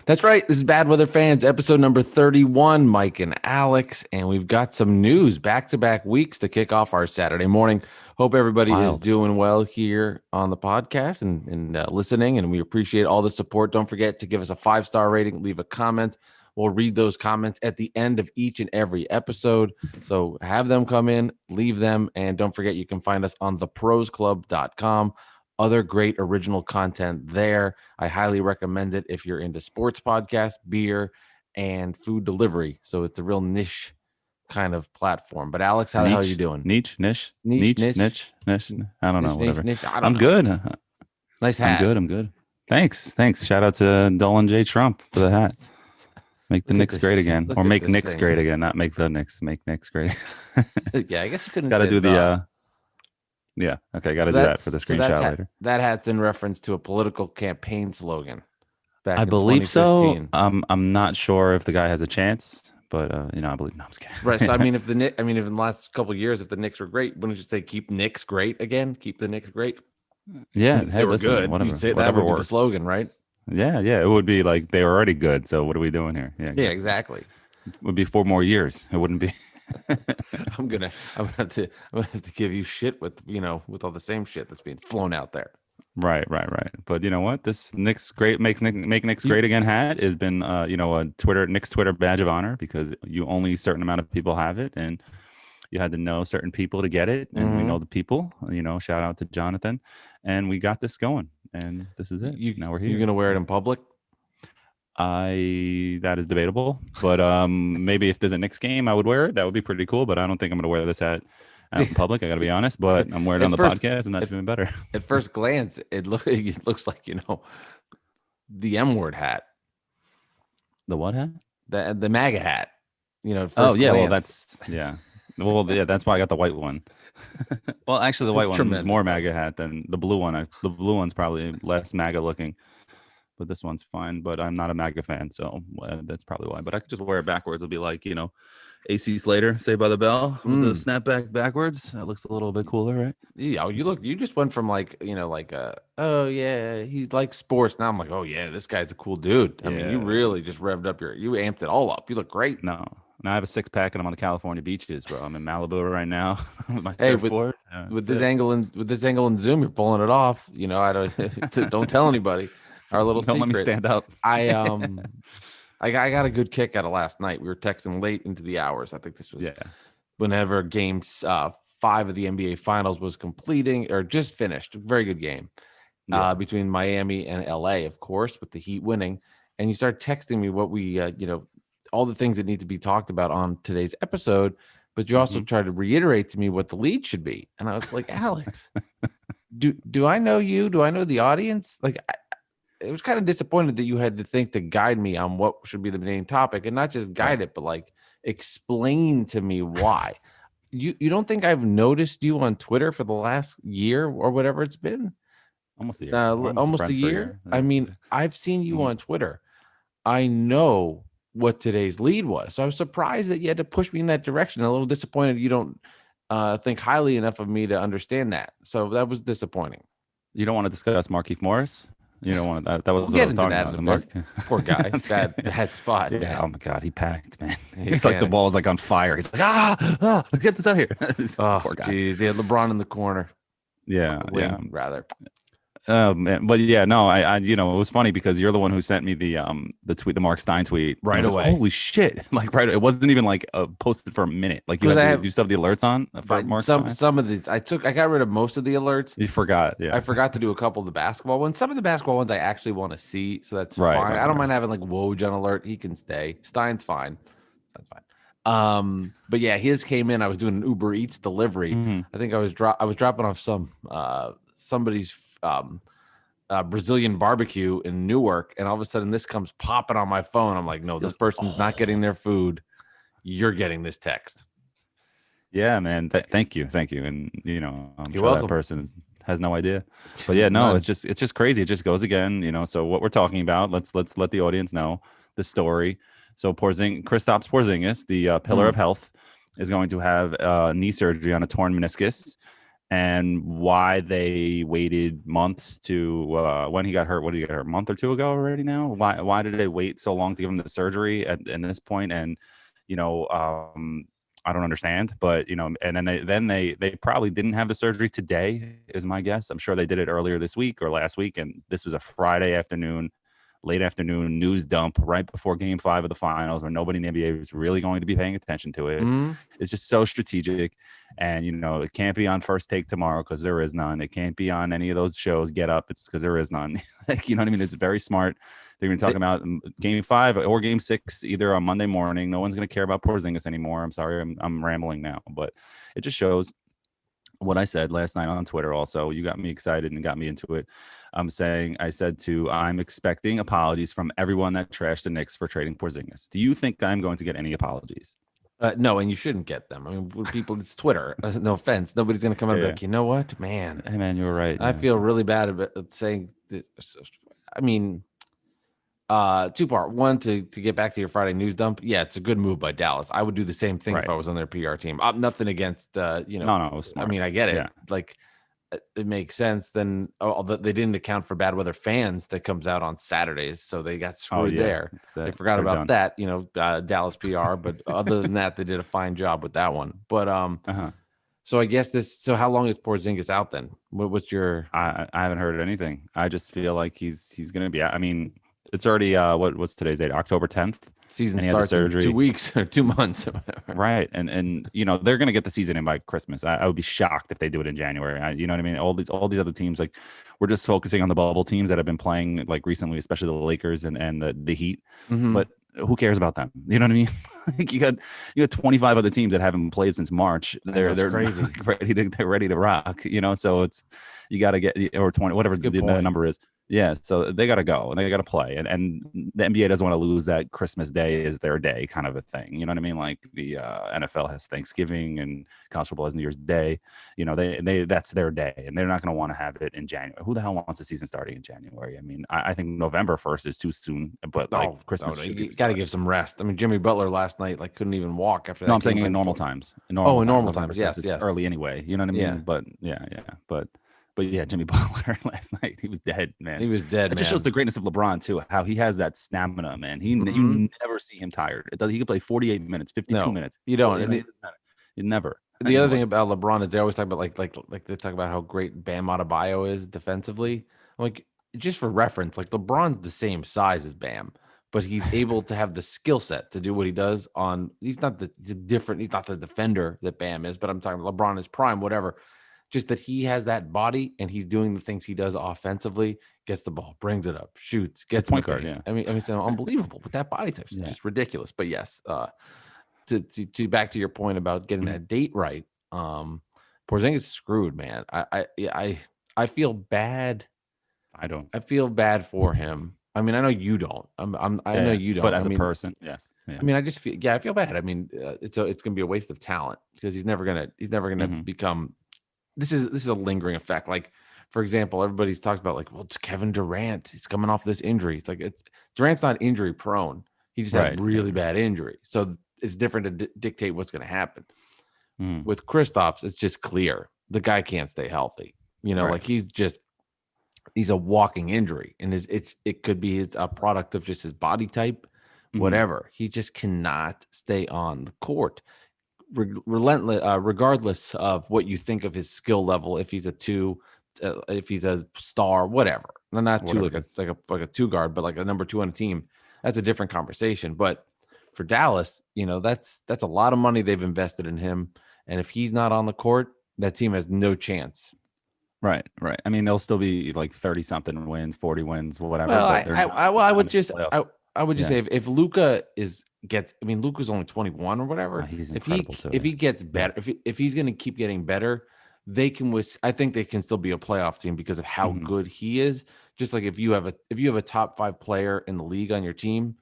That's right. This is Bad Weather Fans, episode number 31, Mike and Alex. And we've got some news back-to-back weeks to kick off our Saturday morning. Hope everybody is Wild. doing well here on the podcast and listening. And we appreciate all the support. Don't forget to give us a 5-star rating, leave a comment. We'll read those comments at the end of each and every episode. So have them come in, leave them. And don't forget, you can find us on theprosclub.com. Other great original content there. I highly recommend it if you're into sports podcasts, beer, and food delivery. So it's a real niche kind of platform. But Alex, how the hell are you doing? Niche. I don't know. Whatever. I don't I'm know. good. Nice hat. I'm good. Thanks. Shout out to Dolan J. Trump for the hat. Make the Knicks great again, or make Knicks great again. Not make the Knicks. Make Knicks great. Yeah, I guess you couldn't. Got to do the. Yeah. Okay. Got to do that for the screenshot later. That hat's in reference to a political campaign slogan. Back I in believe so. 2015. I'm not sure if the guy has a chance, but I believe. No, I'm just kidding. Right. So if in the last couple of years, if the Knicks were great, wouldn't you say keep Knicks great again? Keep the Knicks great. Yeah. They were good. Whatever. You'd say Whatever that would be works. the slogan, right? Yeah. It would be like they were already good. So what are we doing here? Yeah, exactly. It would be 4 more years. It wouldn't be. I'm gonna have to give you shit with all the same shit that's being flown out there. Right. But you know what? This Knicks great make Knicks great again hat has been a Knicks Twitter badge of honor, because only a certain amount of people have it, and you had to know certain people to get it, and we know the people. Shout out to Jonathan, and we got this going, and this is it. Now we're here. You're gonna wear it in public? That is debatable, but maybe if there's a Knicks game, I would wear it. That would be pretty cool. But I don't think I'm gonna wear this hat out in public. I got to be honest. But I'm wearing it on the podcast, and that's even better. At first glance, it looks like the M word hat. The what hat? The MAGA hat. Oh yeah, well that's that's why I got the white one. Well, actually, the white one is more MAGA hat than the blue one. The blue one's probably less MAGA looking. But this one's fine. But I'm not a MAGA fan, so that's probably why. But I could just wear it backwards. It'll be like, AC Slater, Saved by the Bell, with the snapback backwards. That looks a little bit cooler, right? Yeah, you just went from oh yeah, he likes sports. Now I'm like, oh yeah, this guy's a cool dude. I mean, you really just revved up you amped it all up. You look great. No, I have a 6-pack and I'm on the California beaches, bro. I'm in Malibu right now with my surfboard. With this angle and zoom, you're pulling it off. I don't tell anybody. Our little don't secret. Let me stand up. I got a good kick out of last night. We were texting late into the hours. I think this was whenever game 5 of the NBA Finals was completing or just finished. Very good game between Miami and LA, of course, with the Heat winning. And you start texting me what we, all the things that need to be talked about on today's episode. But you also tried to reiterate to me what the lead should be. And I was like, Alex, do I know you? Do I know the audience? It was kind of disappointed that you had to think to guide me on what should be the main topic, and not just guide it, but explain to me why. You don't think I've noticed you on Twitter for the last year or whatever it's been? Almost a year. Almost a year. I mean, I've seen you on Twitter. I know what today's lead was. So I was surprised that you had to push me in that direction. A little disappointed you don't think highly enough of me to understand that. So that was disappointing. You don't want to discuss Markieff Morris? You don't want that. That was what I was talking about. Poor guy. Bad spot. Yeah. Man. Oh my God, he panicked, man. He's like the ball is like on fire. He's like, get this out here. Poor guy. Geez, he had LeBron in the corner. Yeah. Rather. Man, but yeah, no, I it was funny because you're the one who sent me the tweet, the Mark Stein tweet right away. Like, holy shit! Right, it wasn't even posted for a minute. Like you still have the alerts on for Mark Stein? Some of these I got rid of most of the alerts. You forgot, yeah. I forgot to do a couple of the basketball ones. Some of the basketball ones I actually want to see, so that's fine. Right, I don't mind having Woj on alert. He can stay. Stein's fine. But yeah, his came in. I was doing an Uber Eats delivery. I think I was dropping off somebody's Brazilian barbecue in Newark, and all of a sudden this comes popping on my phone. I'm like, no, this person's not getting their food. You're getting this text. Yeah, man. Thank you. And I'm You're sure welcome. That person has no idea. But yeah, no, it's just crazy. It just goes again. So what we're talking about, let's let the audience know the story. So Kristaps Porzingis, the pillar of health, is going to have knee surgery on a torn meniscus. and why they waited months to when he got hurt. What did he get hurt? A month or two ago already now? Why did they wait so long to give him the surgery at this point? And you know, I don't understand. But you know, and then they probably didn't have the surgery today, is my guess. I'm sure they did it earlier this week or last week, and this was a Friday afternoon, late afternoon news dump right before Game 5 of the finals, where nobody in the NBA was really going to be paying attention to it. Mm-hmm. It's just so strategic, and you know it can't be on First Take tomorrow because there is none. It can't be on any of those shows. Get Up, it's because there is none. Like, you know what I mean? It's very smart. They're going to be talking about Game 5 or Game 6 either on Monday morning. No one's going to care about Porzingis anymore. I'm sorry, I'm rambling now, but it just shows what I said last night on Twitter. Also, you got me excited and got me into it. I'm expecting apologies from everyone that trashed the Knicks for trading Porzingis. Do you think I'm going to get any apologies? No, and you shouldn't get them. I mean, people, it's Twitter. No offense. Nobody's going to come out and be like, you know what, man? Hey, man, you were right. I feel really bad about saying that. I mean, two-part. One, to get back to your Friday news dump. Yeah, it's a good move by Dallas. I would do the same thing if I was on their PR team. Nothing against, No, it was smart. I mean, I get it. Yeah. Like, it makes sense. Then they didn't account for bad weather fans that comes out on Saturdays, so they got screwed there. They forgot about that. You know, Dallas PR. But other than that, they did a fine job with that one. But so I guess So how long is Porzingis out then? What's your? I haven't heard anything. I just feel like he's going to be out. I mean, it's already what's today's date? October 10th. Season starts in 2 weeks or 2 months. Right. And you know, they're going to get the season in by Christmas. I would be shocked if they do it in January. You know what I mean? All these other teams, like, we're just focusing on the bubble teams that have been playing like recently, especially the Lakers and the Heat. Mm-hmm. But who cares about them? You know what I mean? Like, you got 25 other teams that haven't played since March. They're crazy. They're ready to rock, you know? So you got to get, or 20, whatever the number is. Yeah, so they got to go and they got to play, and the NBA doesn't want to lose that Christmas Day is their day kind of a thing. You know what I mean? Like the NFL has Thanksgiving and college football has New Year's Day. You know, they that's their day, and they're not going to want to have it in January. Who the hell wants the season starting in January? I mean, I think November 1st is too soon, but Christmas. You got to give some rest. I mean, Jimmy Butler last night couldn't even walk after that. No, I'm saying in normal times. In normal times. Yes, it's early anyway. You know what I mean? Yeah. But yeah, Jimmy Butler last night, he was dead, man. He was dead, man. It just shows the greatness of LeBron, too, how he has that stamina, man. You never see him tired. He could play 48 minutes, 52 minutes. You don't. You never. The other thing about LeBron is they always talk about, like they talk about how great Bam Adebayo is defensively. Like, just for reference, like, LeBron's the same size as Bam, but he's able to have the skill set to do what he does he's not the defender that Bam is, but I'm talking about LeBron is prime, whatever. Just that he has that body and he's doing the things he does offensively, gets the ball, brings it up, shoots, gets point guard. Yeah. I mean, it's unbelievable with that body type. It's just ridiculous. But yes, to back to your point about getting that date right, Porzingis is screwed, man. I feel bad. I feel bad for him. I mean, I know you don't. I know you don't. But as a person, yes. Yeah. I mean, I feel bad. I mean, it's going to be a waste of talent because he's never gonna become. This is a lingering effect. Like, for example, everybody's talked about, like, well, it's Kevin Durant. He's coming off this injury. It's like Durant's not injury prone. He just had really bad injury. So it's different to dictate what's going to happen. With Kristaps, it's just clear the guy can't stay healthy. You know, like he's a walking injury, and it could be a product of just his body type, whatever. He just cannot stay on the court. Relentless, regardless of what you think of his skill level, if he's a 2, if he's a star, whatever. Not 2 like a 2 guard, but like a number 2 on a team. That's a different conversation. But for Dallas, you know, that's a lot of money they've invested in him, and if he's not on the court, that team has no chance. Right. I mean, they'll still be like 30-something wins, 40 wins, whatever. Well, I would just say if Luka Luka's only 21 or whatever. He's if he gets better, if he's going to keep getting better, I think they can still be a playoff team because of how good he is. Just like if you have a top 5 player in the league on your team,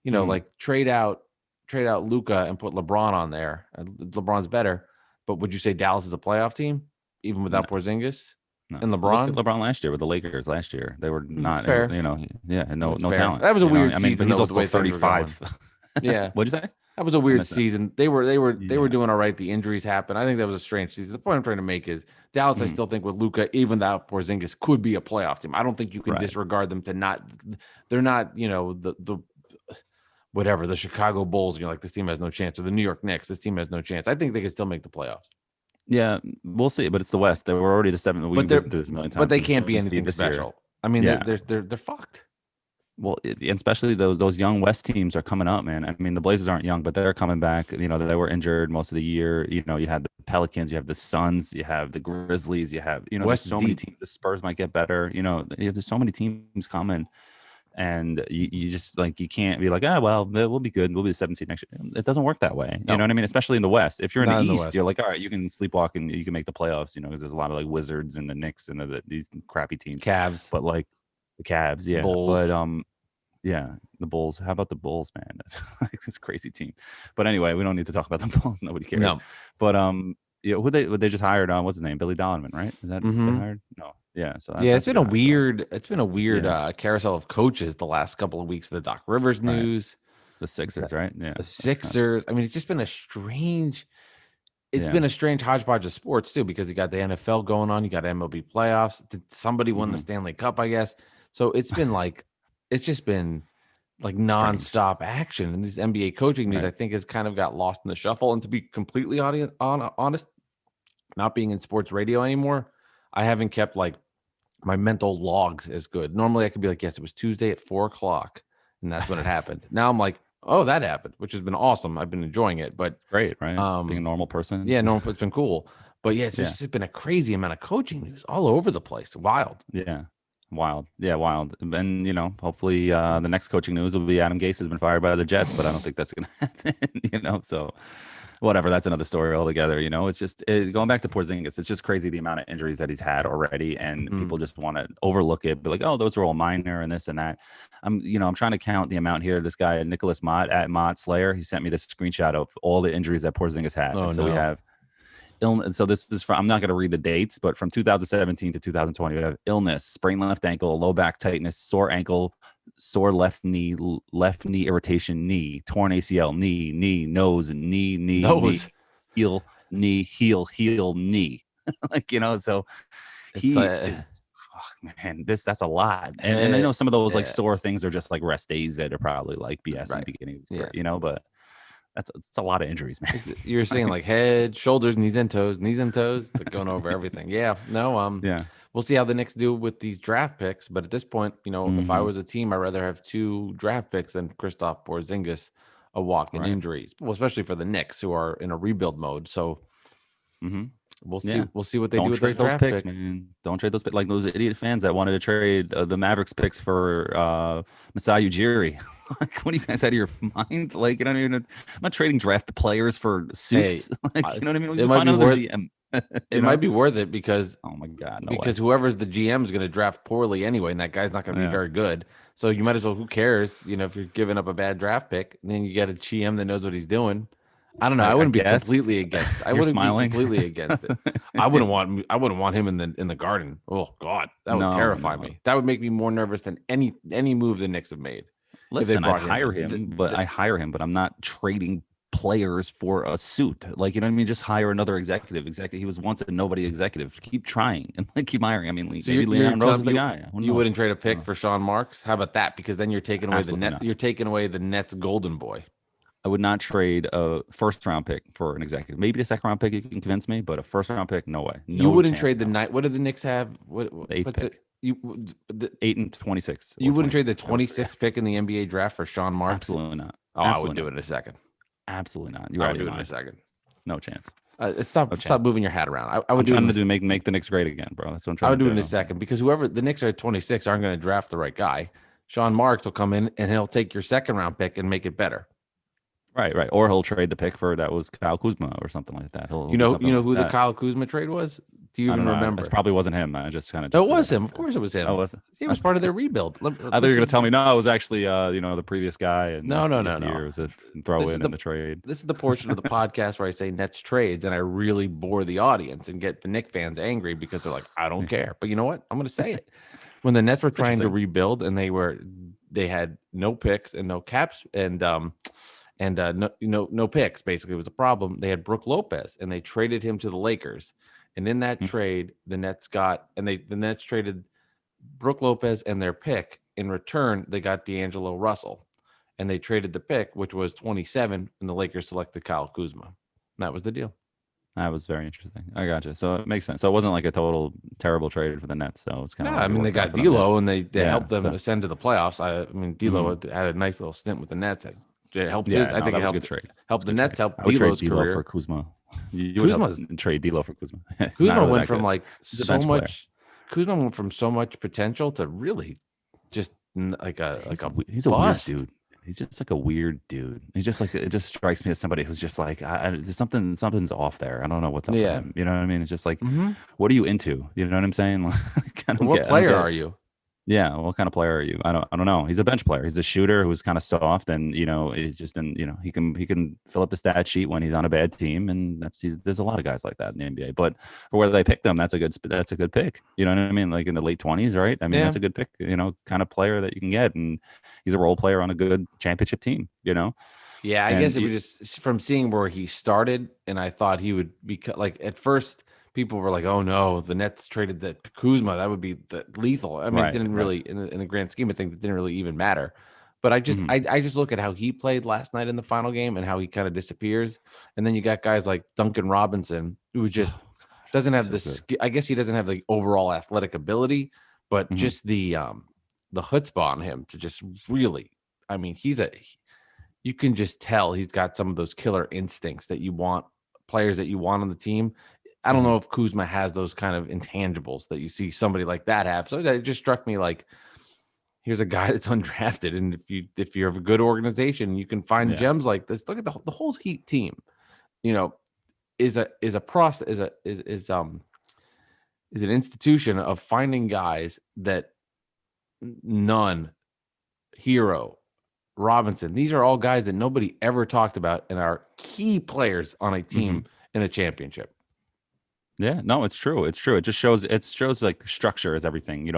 you know, like trade out Luka and put LeBron on there. LeBron's better, but would you say Dallas is a playoff team even without Porzingis? No. And LeBron? LeBron last year with the Lakers last year. They were not, fair. You know, no talent. That was a weird season. But he's also 35. Yeah. What'd you say? That was a weird season. They were doing all right. The injuries happened. I think that was a strange season. The point I'm trying to make is Dallas. I still think with Luka, even without Porzingis, could be a playoff team. I don't think you can disregard them to not. They're not, the whatever the Chicago Bulls. You're like, this team has no chance, or the New York Knicks. This team has no chance. I think they can still make the playoffs. Yeah, we'll see. But it's the West. They were already the seventh. We've been through this a million times. But they can't be anything special. I mean, they're fucked. Well, especially those young West teams are coming up, man. I mean, the Blazers aren't young, but they're coming back. They were injured most of the year. You had the Pelicans, you have the Suns, you have the Grizzlies, you have there's so many teams. The Spurs might get better. There's so many teams coming, and you just you can't be like, well, we'll be good. We'll be the 17 next year. It doesn't work that way. You know what I mean? Especially in the West. If you're in the East, you're like, all right, you can sleepwalk and you can make the playoffs. Because there's a lot of Wizards and the Knicks and these crappy teams, Cavs, but the Cavs, yeah, Bulls. But yeah, the Bulls. How about the Bulls, man? It's a crazy team. But anyway, we don't need to talk about the Bulls. Nobody cares. No. But who they just hired? What's his name? Billy Donovan, right? Is that they hired? No. Yeah. So it's been a weird. It's been a weird carousel of coaches the last couple of weeks. The Doc Rivers news, the Sixers, right? Yeah, the Sixers. I mean, it's just been a strange. It's been a strange hodgepodge of sports too, because you got the NFL going on, you got MLB playoffs. Somebody won the Stanley Cup, I guess. So it's been it's just been nonstop action. And these NBA coaching news, I think, has kind of got lost in the shuffle. And to be completely honest, not being in sports radio anymore, I haven't kept my mental logs as good. Normally I could be like, yes, it was Tuesday at 4:00, and that's when it happened. Now I'm like, oh, that happened, which has been awesome. I've been enjoying it, but great, right? Being a normal person. Yeah, normal. It's been cool. But it's just been a crazy amount of coaching news all over the place. Wild. Yeah. Wild. Yeah, wild. And, hopefully the next coaching news will be Adam Gase has been fired by the Jets, but I don't think that's going to happen, so whatever. That's another story altogether. It's just going back to Porzingis. It's just crazy the amount of injuries that he's had already, and people just want to overlook it, be like, oh, those are all minor and this and that. I'm trying to count the amount here. This guy, Nicholas Mott at Mott Slayer, he sent me this screenshot of all the injuries that Porzingis had. Oh, so we have illness. So this is from, I'm not going to read the dates, but from 2017 to 2020, we have illness, sprained left ankle, low back tightness, sore ankle, sore left knee irritation, knee, torn ACL, knee, nose, nose, heel, knee. So he is, man, that's a lot. And I know some of those sore things are just rest days that are probably BS in the beginning, but it's a lot of injuries, man. You're saying head, shoulders, knees and toes, they're going over everything. We'll see how the Knicks do with these draft picks. But at this point, if I was a team, I'd rather have 2 draft picks than Kristaps Porzingis, a walk in injuries. Well, especially for the Knicks, who are in a rebuild mode. So we'll see. We'll see what they do with those draft picks. Man. Don't trade those picks, like those idiot fans that wanted to trade the Mavericks picks for Masai Ujiri. What are you guys out of your mind? I'm not trading draft players for suits. You know what I mean? It might be worth GM. It might be worth it because oh my god, because whoever's the GM is going to draft poorly anyway, and that guy's not going to be very good. So you might as well. Who cares? If you're giving up a bad draft pick, and then you get a GM that knows what he's doing. I don't know. I wouldn't be completely against. I wouldn't be completely against it. I wouldn't want him in the Garden. Oh God, that would terrify me. That would make me more nervous than any move the Knicks have made. Listen, I hire him, but I'm not trading players for a suit. You know what I mean? Just hire another executive. He was once a nobody executive. Keep trying and keep hiring. I mean, so maybe Leon Rose is the guy. You wouldn't trade a pick for Sean Marks? How about that? Because then you're taking away You're taking away the Nets golden boy. I would not trade a first-round pick for an executive. Maybe a second-round pick, you can convince me, but a first-round pick, no way. You wouldn't trade the night. What did the Knicks have? The 8th pick. 8 and 26. You wouldn't trade the 26th pick in the NBA draft for Sean Marks? Absolutely not. Oh, I would do it in a second. Absolutely not. I would do it in a second. No chance. Stop moving your hat around. I would make the Knicks great again, bro. That's what I'm trying to do. I would do it in a second because whoever the Knicks are at 26 aren't going to draft the right guy. Sean Marks will come in and he'll take your second-round pick and make it better. Right. Or he'll trade the pick for that was Kyle Kuzma or something like that. You know who the Kyle Kuzma trade was? Do you even remember? It probably wasn't him. I just kind of. No, it was him. Of course, it was him. Oh, was it? He was part of their rebuild. I thought you were going to tell me no. It was actually the previous guy. And no. Year was a throw in the trade. This is the portion of the podcast where I say Nets trades, and I really bore the audience and get the Knicks fans angry because they're like, I don't care. But you know what? I'm going to say it. When the Nets were trying to rebuild and they had no picks and no caps and and no picks. Basically, was a problem. They had Brook Lopez, and they traded him to the Lakers. And in that trade, the Nets traded Brook Lopez and their pick. In return, they got D'Angelo Russell, and they traded the pick, which was 27, and the Lakers selected Kyle Kuzma. That was the deal. That was very interesting. I gotcha. So it makes sense. So it wasn't like a total terrible trade for the Nets. So it's kind of. I mean, they got D'Lo, and they helped them ascend to the playoffs. I mean, D'Lo had a nice little stint with the Nets. It helped his. I think it helped. Helped the Nets. Helped D'Lo's career for Kuzma. You would trade D'Lo for Kuzma. Kuzma went from like so much. Kuzma went from so much potential to really just like a he's bust. A weird dude. He's just like a weird dude. He's just like, it just strikes me as somebody who's just like, something's off there. I don't know what's up with him. You know what I mean? It's just like, what are you into? You know what I'm saying? What player are you? Yeah, what kind of player are you? I don't know. He's a bench player. He's a shooter who's kind of soft, and he's just he can fill up the stat sheet when he's on a bad team, and there's a lot of guys like that in the NBA. But for where they picked him, that's a good pick. You know what I mean? Like in the late 20s, right? I mean, that's a good pick. Kind of player that you can get, and he's a role player on a good championship team. Yeah, I guess it was just from seeing where he started, and I thought he would be like at first. People were like, "Oh no, the Nets traded the Kuzma. That would be lethal." I mean, it didn't really, in the grand scheme of things, it didn't really even matter. But I just, I just look at how he played last night in the final game and how he kind of disappears. And then you got guys like Duncan Robinson, who just doesn't have I guess he doesn't have the overall athletic ability, but just the chutzpah on him to just really. I mean, you can just tell he's got some of those killer instincts that you want, players that you want on the team. I don't know if Kuzma has those kind of intangibles that you see somebody like that have. So it just struck me like, here's a guy that's undrafted, and if you're of a good organization, you can find gems like this. Look at the whole Heat team. Is a process is an institution of finding guys that Nunn, Hero, Robinson. These are all guys that nobody ever talked about and are key players on a team in a championship. Yeah, no, it's true. It's true. It shows like structure is everything.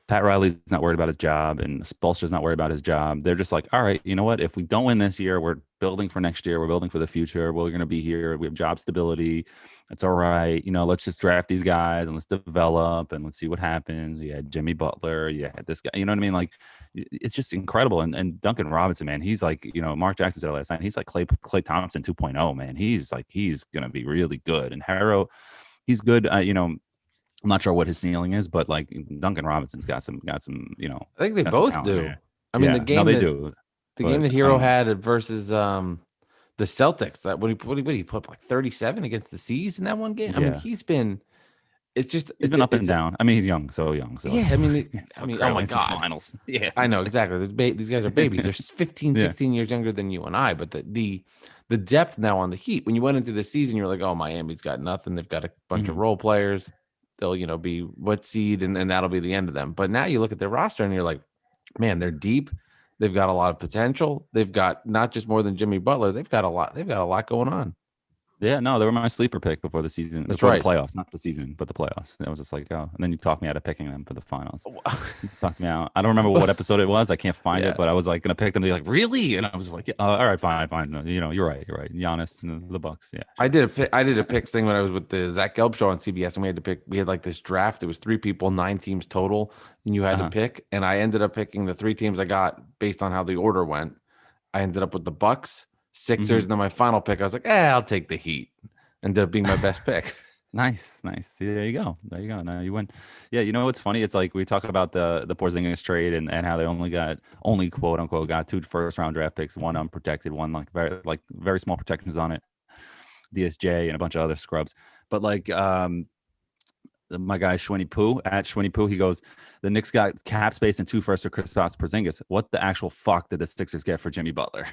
Pat Riley's not worried about his job, and Spoelstra's not worried about his job. They're just like, all right, you know what? If we don't win this year, we're building for next year. We're building for the future. We're going to be here. We have job stability. It's all right. Let's just draft these guys and let's develop and let's see what happens. You had Jimmy Butler. You had this guy. You know what I mean? Like, it's just incredible. And Duncan Robinson, man, he's like, Mark Jackson said it last night. He's like Klay Thompson 2.0, man. He's going to be really good. And Harrow, he's good. I'm not sure what his ceiling is, but like Duncan Robinson's got some. I think they both do. There. I mean, the game do. The game that Hero had versus the Celtics, that what he put up like 37 against the C's in that one game. I mean, he's been. He's been up and down. I mean, he's young, so young. So yeah, I mean, oh my god, finals. Yeah, I know exactly. These guys are babies. They're 15, 16 years younger than you and I. But the depth now on the Heat. When you went into the season, you were like, oh, Miami's got nothing. They've got a bunch of role players. They'll be what seed, and that'll be the end of them. But now you look at their roster and you're like, man, they're deep. They've got a lot of potential. They've got not just more than Jimmy Butler. They've got a lot going on. Yeah, no, they were my sleeper pick before the season. That's right. The playoffs, not the season, but the playoffs. I was just like, oh, and then you talked me out of picking them for the finals. You talked me out. I don't remember what episode it was. I can't find it, but I was like going to pick them. They're like, really? And I was like, all right, fine. No, you're right. Giannis and the Bucks. Yeah. I did a picks thing when I was with the Zach Gelb show on CBS, and we had to pick. We had like this draft. It was 3 people, 9 teams total, and you had to pick. And I ended up picking the 3 teams I got based on how the order went. I ended up with the Bucks, Sixers, and then my final pick, I was like, I'll take the Heat. Ended up being my best pick. Nice. There you go. Now you win. Yeah, what's funny? It's like we talk about the Porzingis trade and how they only quote unquote got 2 first-round draft picks, one unprotected, one very small protections on it, DSJ and a bunch of other scrubs. But like my guy Shwinny Poo, he goes, the Knicks got cap space and 2 firsts for Kristaps Porzingis. What the actual fuck did the Sixers get for Jimmy Butler?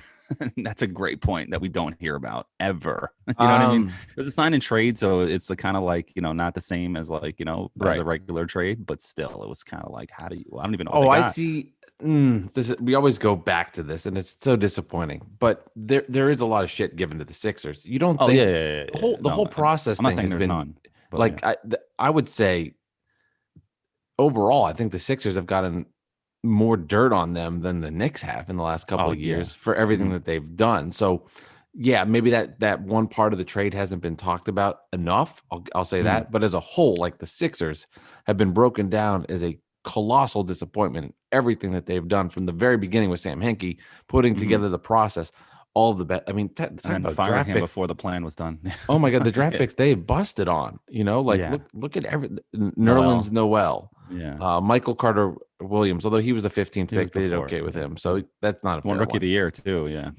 That's a great point that we don't hear about ever. You know what I mean? It was a sign and trade, so it's kind of like not the same as like as a regular trade, but still, it was kind of like, how do you? I don't even know. Oh, I see. We always go back to this, and it's so disappointing. But there is a lot of shit given to the Sixers. You don't think? The whole process thing has been none. Like I would say overall, I think the Sixers have gotten more dirt on them than the Knicks have in the last couple of years for everything that they've done. So, yeah, maybe that one part of the trade hasn't been talked about enough. I'll say that. But as a whole, like the Sixers have been broken down as a colossal disappointment. Everything that they've done from the very beginning with Sam Hinkie, putting together the process, all of the best. I mean, talk about firing draft him picks before the plan was done. Oh my God, the draft picks they busted on. Look at Nerlens Noel, Michael Carter Williams. Although he was the 15th pick, they did okay with him. So that's not a one fair rookie of the year too. Yeah.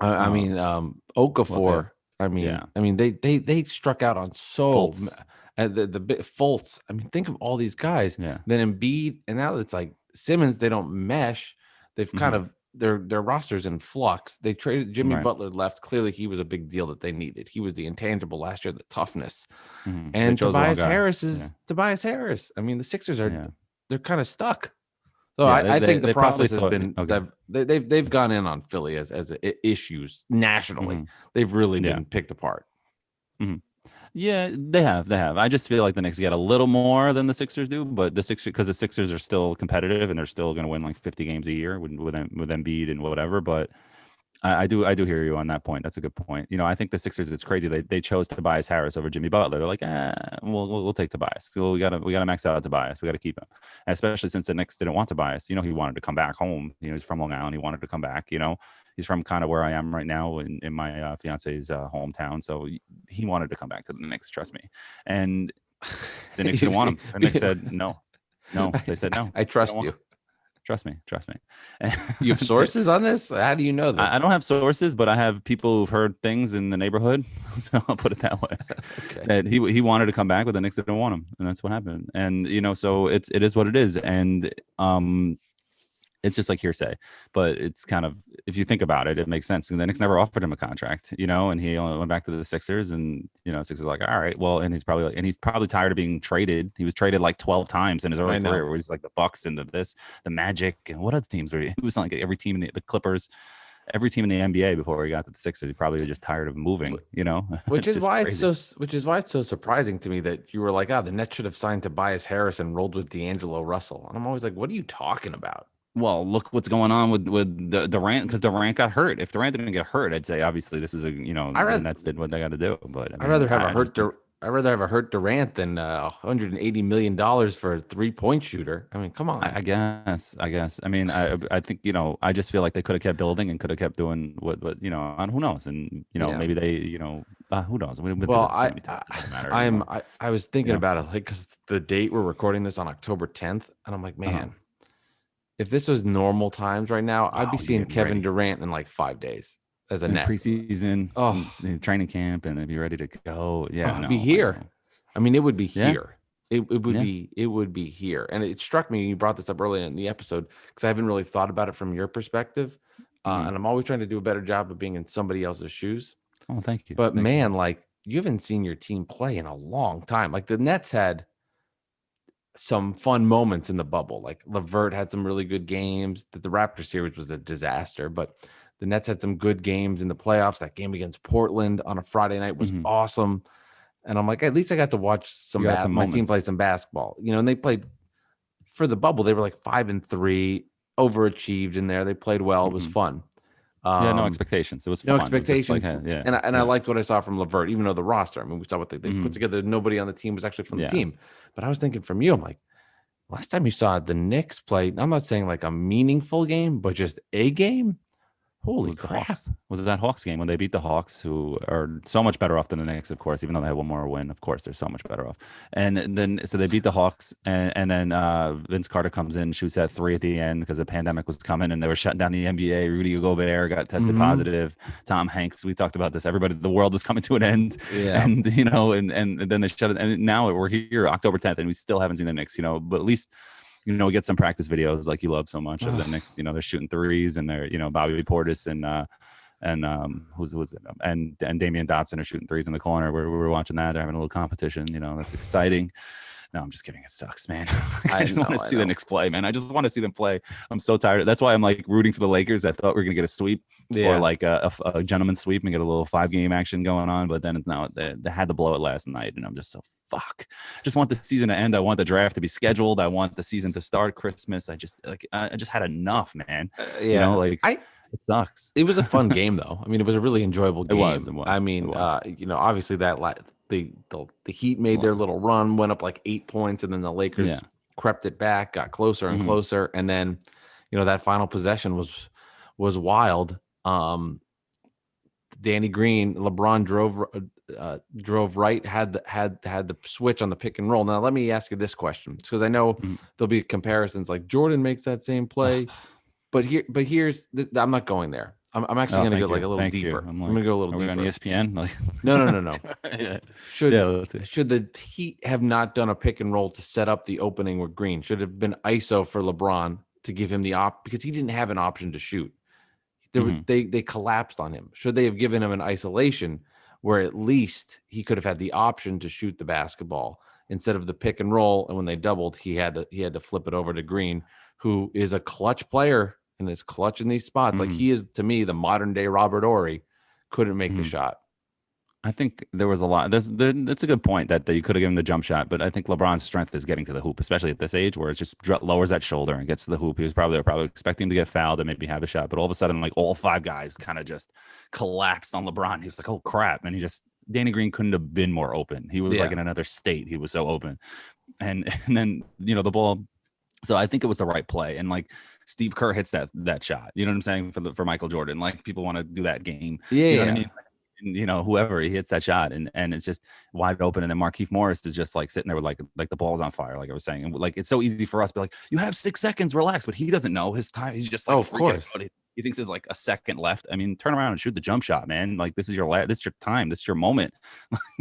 I mean, Okafor. I mean, they struck out on so the Fultz. I mean, think of all these guys. Yeah. Then Embiid, and now it's like Simmons. They don't mesh. They've kind of their roster's in flux. They traded Jimmy Butler left. Clearly, he was a big deal that they needed. He was the intangible last year, the toughness. And Tobias Harris is Tobias Harris. I mean, the Sixers are they're kind of stuck. So I think the process has been they've gone in on Philly as issues nationally. They've really been picked apart. Yeah, they have. I just feel like the Knicks get a little more than the Sixers do, but the Sixers are still competitive and they're still going to win like 50 games a year with Embiid and whatever. But I do hear you on that point. That's a good point. I think the Sixers, it's crazy. They chose Tobias Harris over Jimmy Butler. They're like, we'll take Tobias. We gotta max out Tobias. We gotta keep him, and especially since the Knicks didn't want Tobias. He wanted to come back home. He's from Long Island. He wanted to come back. He's from kind of where I am right now in my fiance's hometown. So he wanted to come back to the Knicks. Trust me. And the Knicks didn't want him. And they said no. They said no. I trust you. Trust me. You have sources on this? How do you know this? I don't have sources, but I have people who've heard things in the neighborhood. So I'll put it that way. That he wanted to come back, but the Knicks didn't want him, and that's what happened. And so it is what it is, and it's just like hearsay. But it's kind of, if you think about it, it makes sense. And the Knicks never offered him a contract, and he only went back to the Sixers, and Sixers are like, all right, well, and he's probably tired of being traded. He was traded like 12 times in his early career, where he's like the Bucks and the Magic, and what other teams were he? It was like every team in the Clippers, every team in the NBA before he got to the Sixers. He probably was just tired of moving, Which is why it's so surprising to me that you were like, the Nets should have signed Tobias Harris and rolled with D'Angelo Russell. And I'm always like, what are you talking about? Well, look what's going on with Durant, because Durant got hurt. If Durant didn't get hurt, I'd say obviously this was the Nets did what they got to do. But I'd rather have a hurt Durant than $180 million for a 3-point shooter. I mean, come on. I guess. I mean, I think I just feel like they could have kept building and could have kept doing what and who knows, and maybe they who knows. Well, I was thinking about it, like, because the date we're recording this on October 10th, and I'm like, man. If this was normal times right now, I'd be seeing Kevin Durant in like 5 days as a net preseason, training camp, and they'd be ready to go. Yeah, it'd be here. I mean, it would be here. It would be here. And it struck me, you brought this up earlier in the episode, because I haven't really thought about it from your perspective. And I'm always trying to do a better job of being in somebody else's shoes. Oh, thank you. But man, like, you haven't seen your team play in a long time. Like, the Nets had some fun moments in the bubble. Like, LeVert had some really good games. The Raptors series was a disaster, but the Nets had some good games in the playoffs. That game against Portland on a Friday night was awesome. And I'm like, at least I got to watch my team play some basketball, and they played for the bubble. They were like 5-3, overachieved in there. They played well. It was fun. No expectations. It was fun. No expectations. And I liked what I saw from LeVert, even though the roster, I mean, we saw what they put together. Nobody on the team was actually from the team. But I was thinking from you, I'm like, last time you saw the Knicks play, I'm not saying like a meaningful game, but just a game. Holy crap. Was it that Hawks game when they beat the Hawks, who are so much better off than the Knicks, of course, even though they had one more win. Of course, they're so much better off. And then, so they beat the Hawks, and then Vince Carter comes in, shoots that 3 at the end because the pandemic was coming and they were shutting down the NBA. Rudy Gobert got tested positive. Tom Hanks, we talked about this. Everybody, the world was coming to an end. Yeah. And, and then they shut it. And now we're here October 10th and we still haven't seen the Knicks, but at least, we get some practice videos like you love so much of the Knicks. They're shooting threes, and they're, Bobby Portis and who's it? And Damian Dotson are shooting threes in the corner. We're watching that. They're having a little competition. That's exciting. No, I'm just kidding. It sucks, man. I just want to see the Knicks play, man. I just want to see them play. I'm so tired. That's why I'm like rooting for the Lakers. I thought we were gonna get a sweep or like a gentleman's sweep and get a little 5-game action going on, but then no, they had to blow it last night, and I'm just so fuck. I just want the season to end. I want the draft to be scheduled. I want the season to start Christmas. I just had enough, man. You know, like it sucks. It was a fun game though. I mean, it was a really enjoyable game. It was. I mean, you know, obviously that the Heat made their little run, went up like 8 points, and then the Lakers crept it back, got closer and closer, and then, you know, that final possession was wild. Danny Green, LeBron drove right, had the switch on the pick and roll. Now let me ask you this question, because I know there'll be comparisons like Jordan makes that same play, but here's I'm not going there. I'm actually going to go like a little deeper. I'm going to go a little deeper. On ESPN? Like no. Should the Heat have not done a pick and roll to set up the opening with Green? Should have been ISO for LeBron to give him the because he didn't have an option to shoot. They collapsed on him. Should they have given him an isolation where at least he could have had the option to shoot the basketball instead of the pick and roll? And when they doubled, he had to flip it over to Green, who is a clutch player and is clutch in these spots. Like he is, to me, the modern day Robert Horry. Couldn't make the shot. I think there was a lot. It's a good point that you could have given the jump shot, but I think LeBron's strength is getting to the hoop, especially at this age where it just lowers that shoulder and gets to the hoop. He was probably expecting to get fouled and maybe have a shot, but all of a sudden, like all 5 guys kind of just collapsed on LeBron. He was like, "Oh crap!" And Danny Green couldn't have been more open. He was like in another state. He was so open, and then the ball. So I think it was the right play, and like Steve Kerr hits that shot. You know what I'm saying for Michael Jordan. Like people want to do that game. Yeah, you know what I mean? Whoever he hits that shot and it's just wide open, and then Markieff Morris is just like sitting there with like the ball's on fire, like I was saying, and like it's so easy for us to be like, you have 6 seconds, relax, but he doesn't know his time. He's just like, of course. He thinks there's like a second left. I mean, turn around and shoot the jump shot, man. Like this is your time. This is your moment.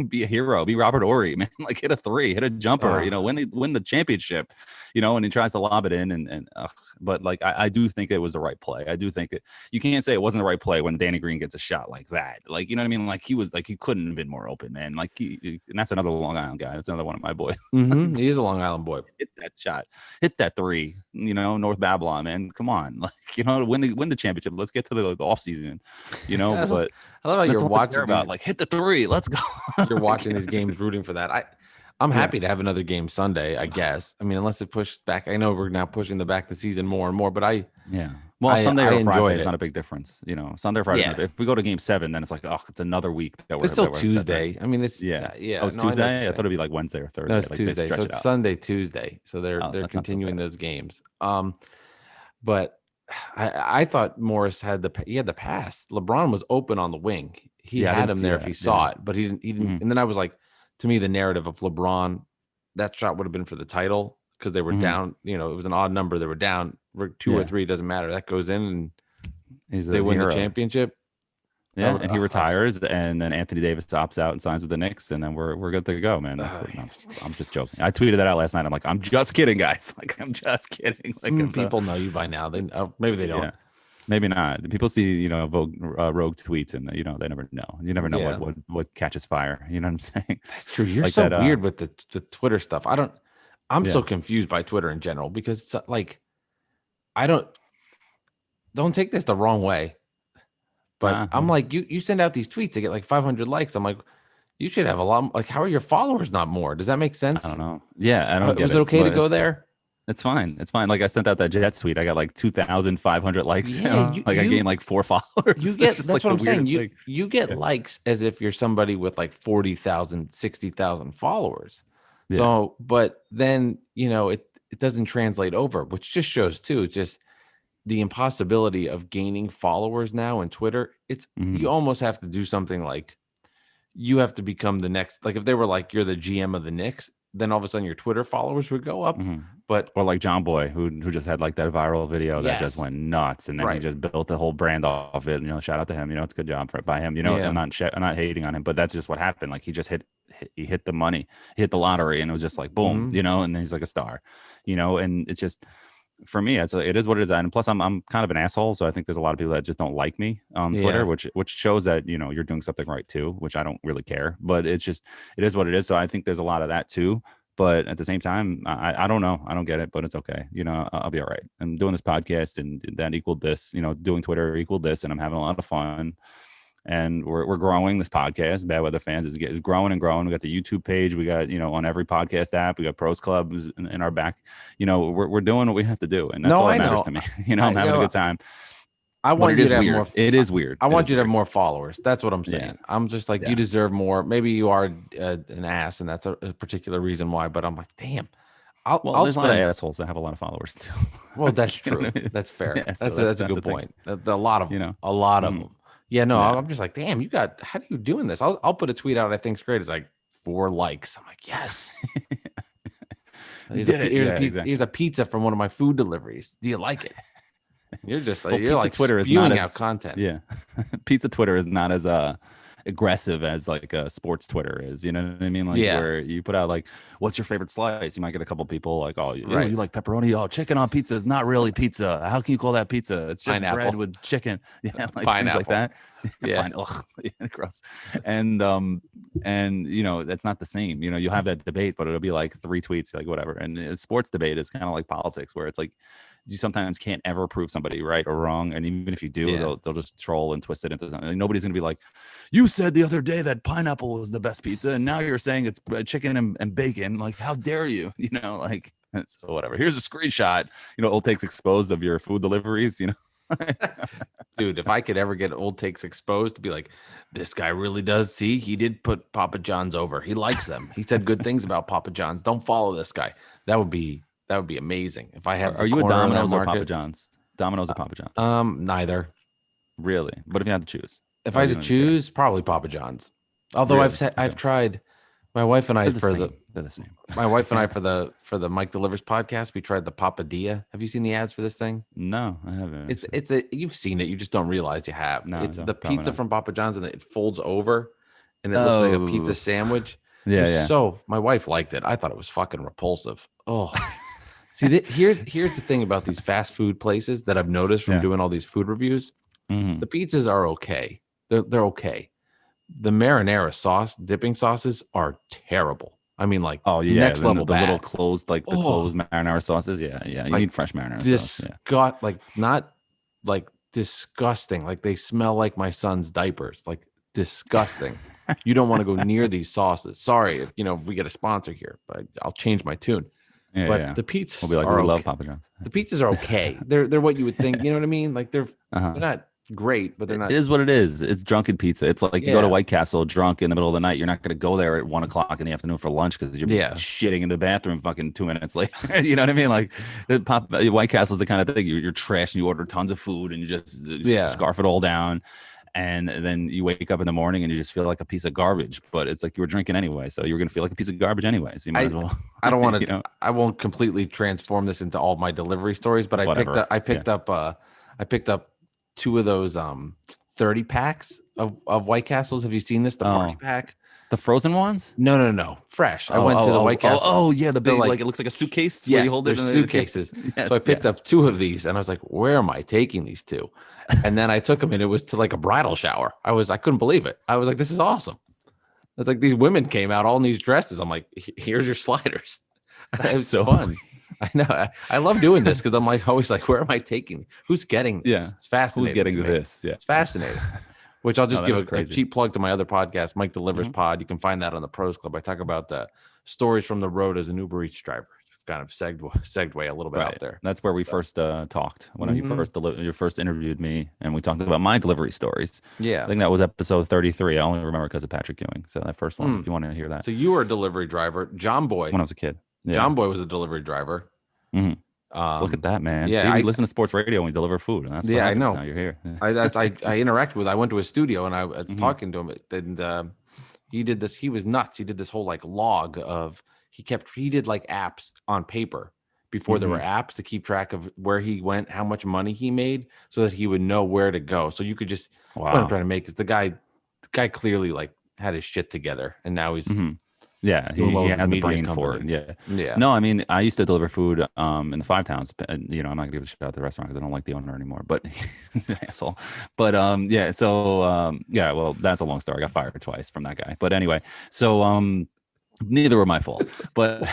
Be a hero. Be Robert Horry, man. Like hit a 3, hit a jumper. Win the championship. And he tries to lob it in, but like I do think it was the right play. I do think you can't say it wasn't the right play when Danny Green gets a shot like that. Like you know what I mean? Like he couldn't have been more open, man. Like and that's another Long Island guy. That's another one of my boys. He is a Long Island boy. Hit that shot. Hit that 3. North Babylon, man. Come on, like win the championship. Let's get to the off season, But I love how you're watching about like hit the 3. Let's go. You're watching these games, rooting for that. I'm happy to have another game Sunday, I guess. I mean, unless it pushes back. I know we're now pushing the season more and more, but Sunday or Friday is not a big difference. Sunday or Friday. Yeah. If we go to game 7, then it's like, it's another week. It's still Tuesday. I mean, it's Oh, it's Tuesday. I thought it'd be like Wednesday or Thursday. No, it's Tuesday. So it's Sunday, Tuesday. So they're continuing those games. But I thought Morris had the pass. LeBron was open on the wing. He had him there if he saw it, but he didn't. And then I was like, to me, the narrative of LeBron, that shot would have been for the title because they were down. It was an odd number. They were down 2 or 3. Doesn't matter. That goes in and they win the championship. Yeah, and he retires, and then Anthony Davis opts out and signs with the Knicks, and then we're good to go, man. I'm just joking. I tweeted that out last night. I'm like, I'm just kidding, guys. Like, I'm just kidding. Like, people know you by now. They maybe they don't. Yeah. Maybe not. People see, rogue tweets, and they never know. You never know what catches fire. You know what I'm saying? That's true. You're like so weird with the Twitter stuff. I'm so confused by Twitter in general because it's like, don't take this the wrong way. But I'm like, you send out these tweets, they get like 500 likes. I'm like, you should have a lot. Like, how are your followers not more? Does that make sense? I don't know. Yeah, I don't. Was it okay to go there? It's fine. It's fine. Like I sent out that Jets tweet. I got like 2,500 likes. Yeah, I gained like 4 followers. You get that's like what I'm saying. You get likes as if you're somebody with like 40,000, 60,000 followers. Yeah. So, but then it doesn't translate over, which just shows too. Just the impossibility of gaining followers now in Twitter. It's you almost have to do something like you have to become the next. Like if they were like you're the GM of the Knicks, then all of a sudden your Twitter followers would go up. But or like John Boy, who just had like that viral video that just went nuts, and then he just built the whole brand off it. Shout out to him. It's a good job by him. I'm not hating on him, but that's just what happened. Like he just hit the money, he hit the lottery, and it was just like boom, and then he's like a star, and it's just. For me, it is what it is, and plus, I'm kind of an asshole, so I think there's a lot of people that just don't like me on Twitter, which shows that you're doing something right too, which I don't really care, but it is what it is. So I think there's a lot of that too. But at the same time, I don't know. I don't get it, but it's okay. I'll be all right. I'm doing this podcast, and that equaled this. Doing Twitter equaled this, and I'm having a lot of fun. And we're growing this podcast. Bad Weather Fans is growing and growing. We got the YouTube page. We got on every podcast app. We got Pros Club in our back. We're doing what we have to do, and that's all that matters to me. I'm having a good time. I want you to have more. It is weird. I want you to have more followers. That's what I'm saying. Yeah. I'm just like, you deserve more. Maybe you are an ass, and that's a particular reason why. But I'm like, damn. There's a lot of assholes that have a lot of followers too. Well, that's true. That's fair. Yeah, that's a good point. A lot of them. A lot of them. Yeah, no, I'm just like, damn. How are you doing this? I'll put a tweet out I think's great. It's like 4 likes. I'm like, yes. Here's a pizza from one of my food deliveries. Do you like it? You're just like, you're like Twitter is not out content. Yeah. Pizza Twitter is not as aggressive as like sports Twitter is. You know what I mean? Like where you put out like, what's your favorite slice? You might get a couple people like, oh, you like pepperoni? Oh, chicken on pizza is not really pizza. How can you call that pizza? It's just bread with chicken. Yeah, like pineapple. Things like that. Yeah. Gross. And that's not the same. You'll have that debate, but it'll be like 3 tweets, like whatever. And sports debate is kind of like politics, where it's like you sometimes can't ever prove somebody right or wrong, and even if you do, they'll just troll and twist it into something. Like, nobody's gonna be like, you said the other day that pineapple was the best pizza, and now you're saying it's chicken and bacon. Like, how dare you? Like, so whatever. Here's a screenshot. Old takes exposed of your food deliveries. Dude, if I could ever get old takes exposed to be like, this guy really does. See, he did put Papa John's over. He likes them. He said good things about Papa John's. Don't follow this guy. That would be amazing. If I have, are you a Domino's or Papa John's? Domino's or Papa John's? Neither. Really? But if you had to choose, if I had to choose, probably Papa John's. Although really? I've tried. My wife and I they're the same. My wife and I for the Mike Delivers podcast, we tried the Papadilla. Have you seen the ads for this thing? No, I haven't. You've seen it, you just don't realize you have. No, it's the pizza from Papa John's, and it folds over, and it looks like a pizza sandwich. Yeah. So my wife liked it. I thought it was fucking repulsive. Oh, see, here's the thing about these fast food places that I've noticed from doing all these food reviews. Mm-hmm. The pizzas are okay. They're okay. The marinara sauce, dipping sauces are terrible. I mean, like, next level the bad. Little closed, like the closed marinara sauces. Yeah. You need fresh marinara sauce. Not like disgusting. Like they smell like my son's diapers. Like disgusting. You don't want to go near these sauces. Sorry, if we get a sponsor here, but I'll change my tune. The pizzas we'll be like, we love Papa John's. The pizzas are okay. They're what you would think. You know what I mean? Like they're not great, but they're not. It is what it is. It's drunken pizza. It's like you go to White Castle drunk in the middle of the night. You're not going to go there at 1:00 in the afternoon for lunch because you're shitting in the bathroom fucking 2 minutes later. You know what I mean? Like White Castle is the kind of thing you're trash and you order tons of food and you just scarf it all down. And then you wake up in the morning and you just feel like a piece of garbage, but it's like you were drinking anyway. So you're going to feel like a piece of garbage anyway. So you might as well. I don't want to, I won't completely transform this into all my delivery stories, but I picked up 2 of those 30 packs of White Castles. Have you seen this? The party pack? The frozen ones? No. Fresh. I went to the White Castle. Oh, yeah. The big, like it looks like a suitcase. Yeah, they're suitcases. So I picked up 2 of these and I was like, where am I taking these to? And then I took them and it was to like a bridal shower. I couldn't believe it. I was like, this is awesome. It's like these women came out all in these dresses. I'm like, here's your sliders. It was so fun. I know. I love doing this because I'm like always like, where am I taking? Who's getting this? Yeah. It's fascinating. Who's getting this? Yeah. It's fascinating. Which I'll just give a cheap plug to my other podcast, Mike Delivers Pod. You can find that on the Pros Club. I talk about the stories from the road as an Uber Eats driver. Kind of segue a little bit out there. That's where we first talked when you first interviewed me, and we talked about my delivery stories. Yeah, I think that was episode 33. I only remember because of Patrick Ewing. So that first one, if you want to hear that. So you were a delivery driver, John Boy. When I was a kid, John Boy was a delivery driver. Mm-hmm. Look at that, man. Yeah, we listen to sports radio and we deliver food. And that's what happens. I know. Now you're here. I interact with. I went to his studio and I was talking to him, and he did this. He was nuts. He did this whole like log of. He did like apps on paper before there were apps to keep track of where he went, how much money he made, so that he would know where to go. So you could just what I'm trying to make is the guy clearly like had his shit together, and now he's he had the brain for it. Yeah. No, I mean, I used to deliver food in the 5 towns. I'm not gonna give a shit out the restaurant because I don't like the owner anymore. But he's an asshole. But well, that's a long story. I got fired twice from that guy. But anyway, so Neither were my fault. But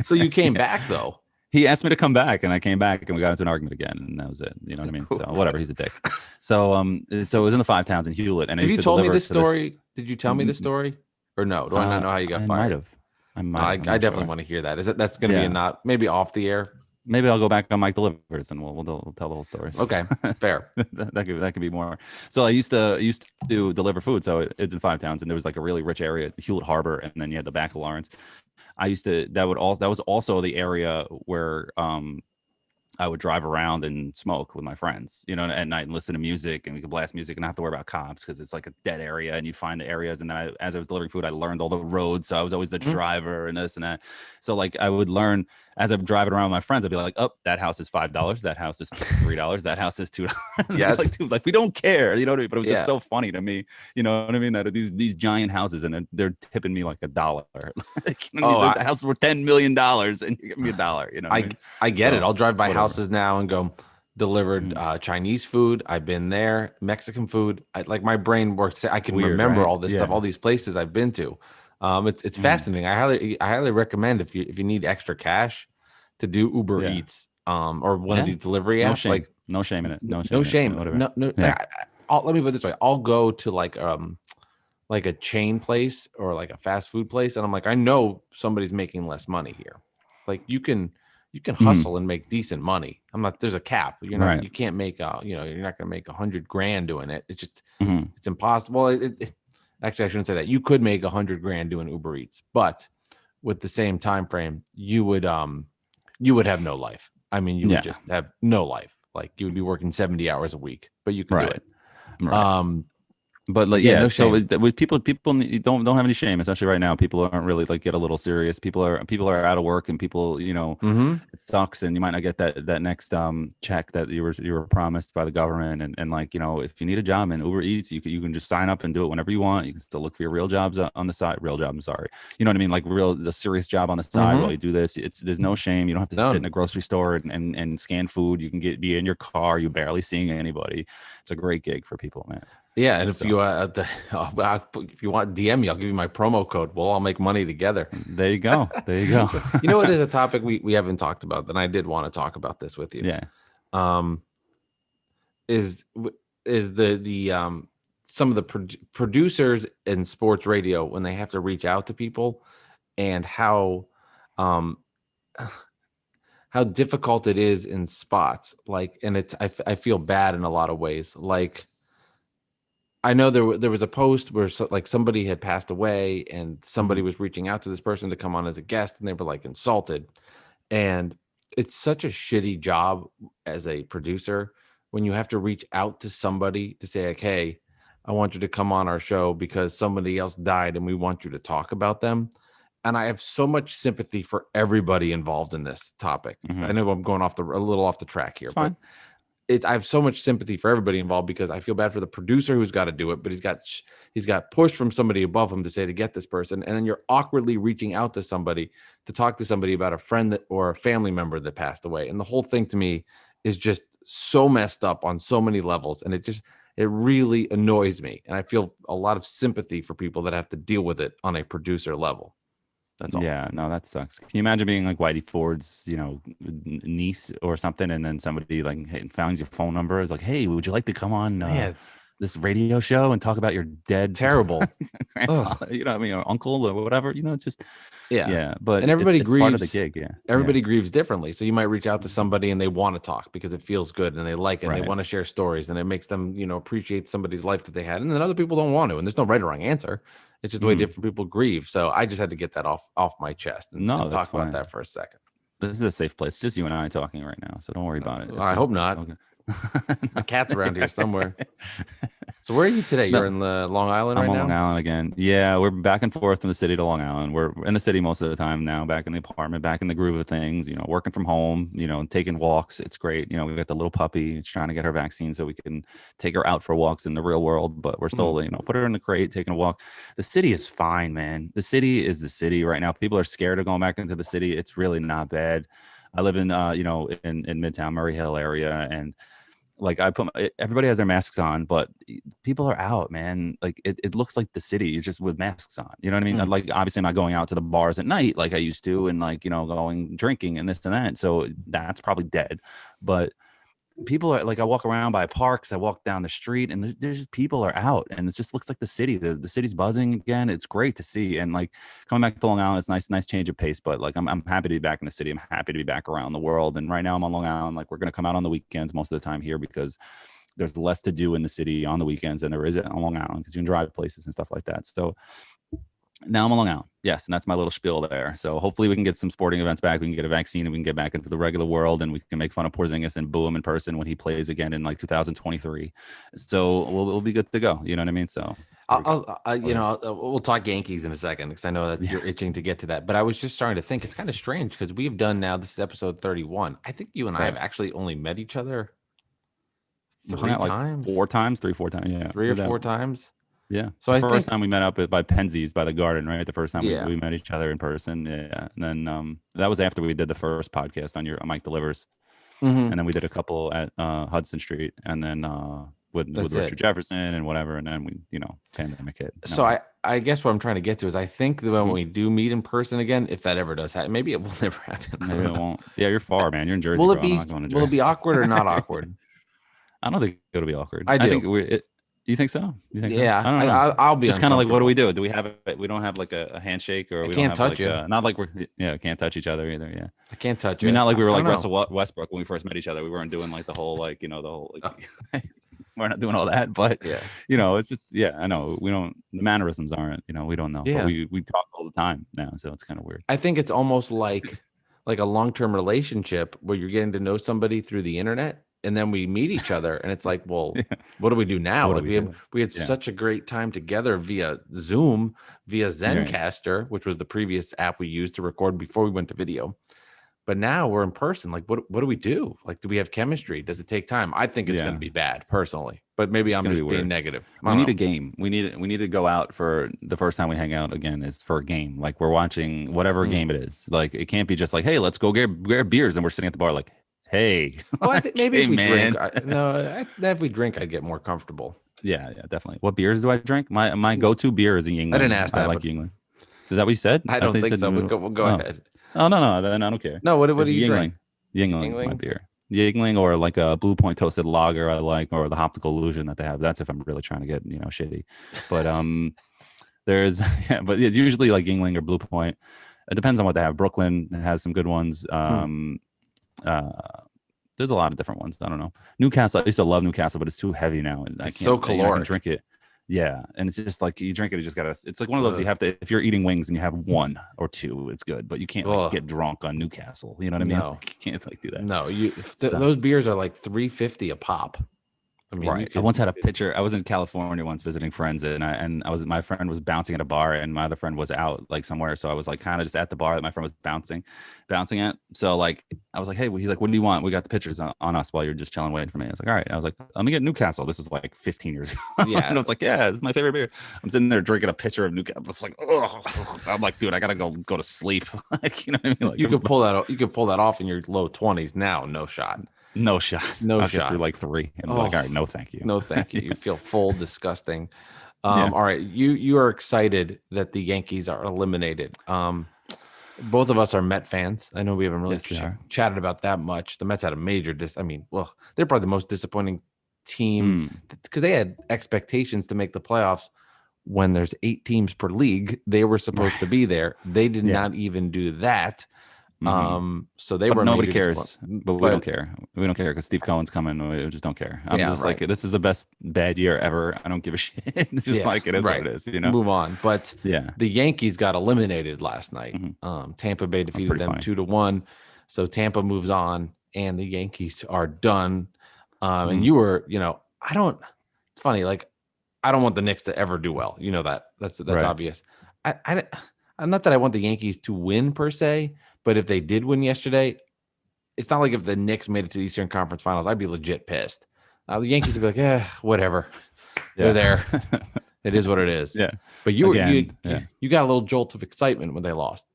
so you came back though. He asked me to come back, and I came back, and we got into an argument again, and that was it. You know what I mean? So whatever, he's a dick. So so it was in the 5 towns in Hewlett, and have I used you to told me deliver this story? Did you tell me this story, or no? Do I not know how you got fired? I might have. I definitely want to hear that. That's going to be not maybe off the air. Maybe I'll go back on Mike Delivers and we'll tell the whole story. Okay, fair. that could be more. So I used to deliver food. So it's in 5 towns, and there was like a really rich area, Hewlett Harbor, and then you had the back of Lawrence. That was also the area where I would drive around and smoke with my friends, you know, at night and listen to music, and we could blast music and not have to worry about cops because it's like a dead area, and you find the areas. And then as I was delivering food, I learned all the roads. So I was always the driver and this and that. So like I would learn as I'm driving around with my friends, I'd be like, oh, that house is $5. That house is $3. That house is $2. Yeah. Like, dude, like we don't care, you know what I mean? But it was just so funny to me, you know what I mean? That these giant houses, and they're tipping me like $1. Like, you know, the house worth $10 million and you give me $1, you know? I get it. I'll drive by houses now and go, delivered Chinese food. I've been there. Mexican food. Like my brain works. I can remember all this stuff, all these places I've been to. It's fascinating. I highly recommend if you need extra cash to do Uber Eats or one of these delivery apps. Like no shame in it. No shame. No. Let me put it this way. I'll go to like a chain place or like a fast food place, and I'm like, I know somebody's making less money here. Like you can hustle and make decent money. There's a cap. You're not, you can't make, you're not going to make $100,000 doing it. It's just, it's impossible. Actually, I shouldn't say that. You could make $100,000 doing Uber Eats, but with the same time frame, you would have no life. I mean, you would just have no life. Like you would be working 70 hours a week, but you could do it. Right. But like, no shame. So with people don't have any shame, especially right now. People aren't really like get a little serious. People are out of work, and people, you know, it sucks, and you might not get that next check that you were promised by the government. And like, you know, if you need a job in Uber Eats, you can just sign up and do it whenever you want. You can still look for your real jobs on the side. Real job, I'm sorry. You know what I mean? Like the serious job on the side while you do this. There's no shame. You don't have to sit in a grocery store and scan food. You can be in your car. You're barely seeing anybody. It's a great gig for people, man. Yeah, and if you want DM me, I'll give you my promo code. We'll all make money together. There you go. You know what is a topic we haven't talked about, and I did want to talk about this with you. Yeah. Is the some of the producers in sports radio when they have to reach out to people, and how difficult it is in spots. Like, and I feel bad in a lot of ways. Like, I know there was a post where like somebody had passed away, and somebody was reaching out to this person to come on as a guest, and they were like insulted. And it's such a shitty job as a producer when you have to reach out to somebody to say like, hey, I want you to come on our show because somebody else died and we want you to talk about them. And I have so much sympathy for everybody involved in this topic. I know I'm going a little off the track here. It's fine. I have so much sympathy for everybody involved because I feel bad for the producer who's got to do it, but he's got pushed from somebody above him to say to get this person, and then you're awkwardly reaching out to somebody to talk to somebody about a friend or a family member that passed away, and the whole thing to me is just so messed up on so many levels, and it really annoys me, and I feel a lot of sympathy for people that have to deal with it on a producer level. That's all. Yeah, no, that sucks. Can you imagine being like Whitey Ford's, you know, niece or something, and then somebody like finds your phone number, is like, hey, would you like to come on this radio show and talk about your dead terrible grandfather, you know, I mean, or uncle or whatever, you know, it's just but and everybody grieves. Part of the gig, everybody grieves differently. So you might reach out to somebody and they want to talk because it feels good and they like it, and they want to share stories, and it makes them, you know, appreciate somebody's life that they had, and then other people don't want to, and there's no right or wrong answer. It's just the way different people grieve. So I just had to get that off my chest and talk about that for a second. This is a safe place. Just you and I talking right now, so don't worry about it. I hope not. Okay. My cat's around here somewhere. So where are you today? You're in the Long Island right now? I'm on Long Island again. Yeah, we're back and forth from the city to Long Island. We're in the city most of the time now, back in the apartment, back in the groove of things, you know, working from home, you know, taking walks. It's great. You know, we got the little puppy. It's trying to get her vaccine so we can take her out for walks in the real world, but we're still, you know, put her in the crate, taking a walk. The city is fine, man. The city is the city right now. People are scared of going back into the city. It's really not bad. I live in, you know, in Midtown Murray Hill area, and like everybody has their masks on, but people are out, man. Like it looks like the city is just with masks on. You know what I mean? Like obviously I'm not going out to the bars at night like I used to, and like, going drinking and this and that. So that's probably dead. But people are like, I walk around by parks, I walk down the street, and there's just people are out, and it just looks like the city. The city's buzzing again. It's great to see. And like coming back to Long Island, it's nice change of pace. But like I'm happy to be back in the city. I'm happy to be back around the world. And right now I'm on Long Island. Like we're gonna come out on the weekends most of the time here because there's less to do in the city on the weekends than there is on Long Island because you can drive places and stuff like that. So now I'm on Long Island. Yes, and that's my little spiel there. So hopefully we can get some sporting events back. We can get a vaccine and we can get back into the regular world, and we can make fun of Porzingis and boo him in person when he plays again in like 2023. So we'll be good to go. You know what I mean? So we'll talk Yankees in a second because I know that you're itching to get to that. But I was just starting to think it's kind of strange because we've done now. This is episode 31. I think you and I have actually only met each other three times. Like 4 times, 4 times. Yeah, 3 or 4 times. Yeah. So the first time we met up by Penzies by the Garden, right? The first time we met each other in person. Yeah. And then that was after we did the first podcast on Mike Delivers. And then we did a couple at Hudson Street, and then with Richard Jefferson and whatever. And then we, pandemic hit. So I guess what I'm trying to get to is I think that when we do meet in person again, if that ever does happen, maybe it will never happen. Maybe it won't. Yeah, you're far, man. You're in Jersey. Will it be awkward or not awkward? I don't think it'll be awkward. I think you think so? You think? Yeah, so? I don't know. I'll be just kind of like, what do we do? Do we have we don't have like a handshake, or we can't don't have touch you? Not like can't touch each other either. Yeah, I can't touch you. I mean, not like we were like Russell Westbrook when we first met each other. We weren't doing like the whole we're not doing all that. But it's just I know we don't. The mannerisms aren't. We don't know. Yeah, but we talk all the time now, so it's kind of weird. I think it's almost like a long-term relationship where you're getting to know somebody through the internet. And then we meet each other, and it's like, well, what do we do now? Like we had such a great time together via Zoom, via Zencaster, which was the previous app we used to record before we went to video. But now we're in person. Like, what do we do? Like, do we have chemistry? Does it take time? I think it's going to be bad, personally. But maybe I'm just being negative. We need a game. We need to go out for the first time we hang out again is for a game. Like we're watching whatever game it is. Like it can't be just like, hey, let's go get beers, and we're sitting at the bar like. Hey, I think maybe if we drink, if we drink, I'd get more comfortable. Yeah, definitely. What beers do I drink? My go-to beer is a Yingling. I didn't ask that. I like Yingling. Is that what you said? I don't think so. We'll go ahead. Oh no, then I don't care. No, what do you drink? Yingling is my beer. Yingling or like a Blue Point toasted lager I like, or the Optical Illusion that they have. That's if I'm really trying to get shitty. But there's but it's usually like Yingling or Blue Point. It depends on what they have. Brooklyn has some good ones. There's a lot of different ones. I don't know. Newcastle, I used to love Newcastle, but it's too heavy now, and it's so caloric. Drink it. Yeah, and it's just like you drink it. You just gotta. It's like one of those you have to. If you're eating wings and you have 1 or 2, it's good, but you can't get drunk on Newcastle. You know what I mean? No, you can't do that. No, those beers are like $3.50 a pop. I mean, right. I once had a picture. I was in California once visiting friends, and my friend was bouncing at a bar, and my other friend was out like somewhere. So I was like kind of just at the bar that my friend was bouncing at. So like I was like, hey, he's like, what do you want? We got the pictures on us while you're just chilling waiting for me. I was like, all right. I was like, let me get Newcastle. This was like 15 years ago. Yeah. And I was like, yeah, it's my favorite beer. I'm sitting there drinking a pitcher of Newcastle. It's like, oh, I'm like, dude, I gotta go to sleep. Like, you know what I mean? Like, you could pull that off in your low 20s now. No shot. No shot. I'll get through like 3 and be like, all right, no, thank you. No, thank you. You feel full, disgusting. All right. You are excited that the Yankees are eliminated. Both of us are Met fans. I know we haven't really chatted about that much. The Mets had a major they're probably the most disappointing team because they had expectations to make the playoffs when there's 8 teams per league. They were supposed to be there. They did not even do that. So they were. Nobody cares, but we don't care. We don't care because Steve Cohen's coming. We just don't care. I'm just like, this is the best bad year ever. I don't give a shit. Just like it is what it is. Move on. But the Yankees got eliminated last night. Tampa Bay defeated them 2-1. So Tampa moves on, and the Yankees are done. And you were, I don't. It's funny. Like, I don't want the Knicks to ever do well. You know that. That's obvious. I'm not that I want the Yankees to win per se. But if they did win yesterday, it's not like if the Knicks made it to the Eastern Conference Finals, I'd be legit pissed. The Yankees would be like, whatever. They're there. It is what it is. Yeah. But you got a little jolt of excitement when they lost.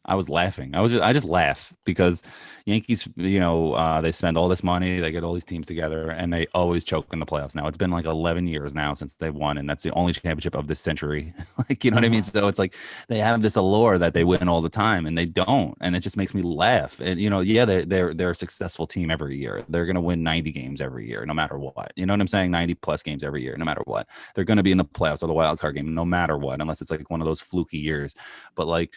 I was laughing. I just laugh because Yankees, they spend all this money, they get all these teams together, and they always choke in the playoffs. Now it's been like 11 years now since they've won, and that's the only championship of this century. Like, you know what I mean? So it's like they have this allure that they win all the time, and they don't, and it just makes me laugh. And yeah, they're a successful team every year. They're gonna win 90 games every year, no matter what. You know what I'm saying? 90 plus games every year, no matter what. They're gonna be in the playoffs or the wild card game, no matter what, unless it's like one of those fluky years. But like,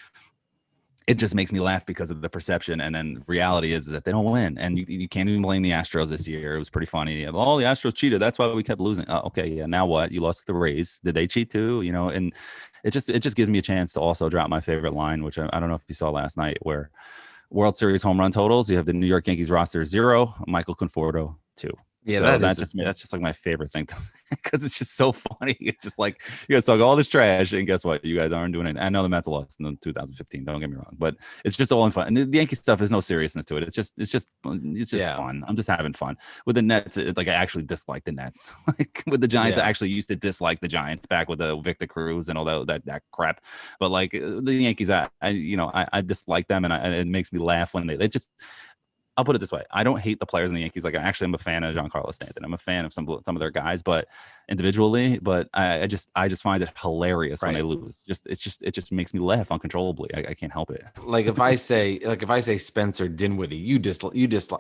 it just makes me laugh because of the perception, and then reality is that they don't win, and you can't even blame the Astros this year. It was pretty funny. Oh, the Astros cheated, that's why we kept losing. Okay, yeah, now what? You lost to the Rays. Did they cheat too? And it just gives me a chance to also drop my favorite line, which I don't know if you saw last night, where World Series home run totals, you have the New York Yankees roster 0, Michael Conforto 2. Yeah, so that's just like my favorite thing because it's just so funny. It's just like you guys talk all this trash, and guess what? You guys aren't doing it. I know the Mets lost in 2015. Don't get me wrong, but it's just all in fun. And the Yankee stuff is no seriousness to it. It's just fun. I'm just having fun with the Nets. Like, I actually dislike the Nets. Like with the Giants, I actually used to dislike the Giants back with the Victor Cruz and all that crap. But like the Yankees, I dislike them, and it makes me laugh when they just. I'll put it this way. I don't hate the players in the Yankees. Like, I actually am a fan of Giancarlo Stanton. I'm a fan of some of their guys, but individually, but I just find it hilarious when they lose. It just makes me laugh uncontrollably. I can't help it. Like if I say Spencer Dinwiddie, you dislike.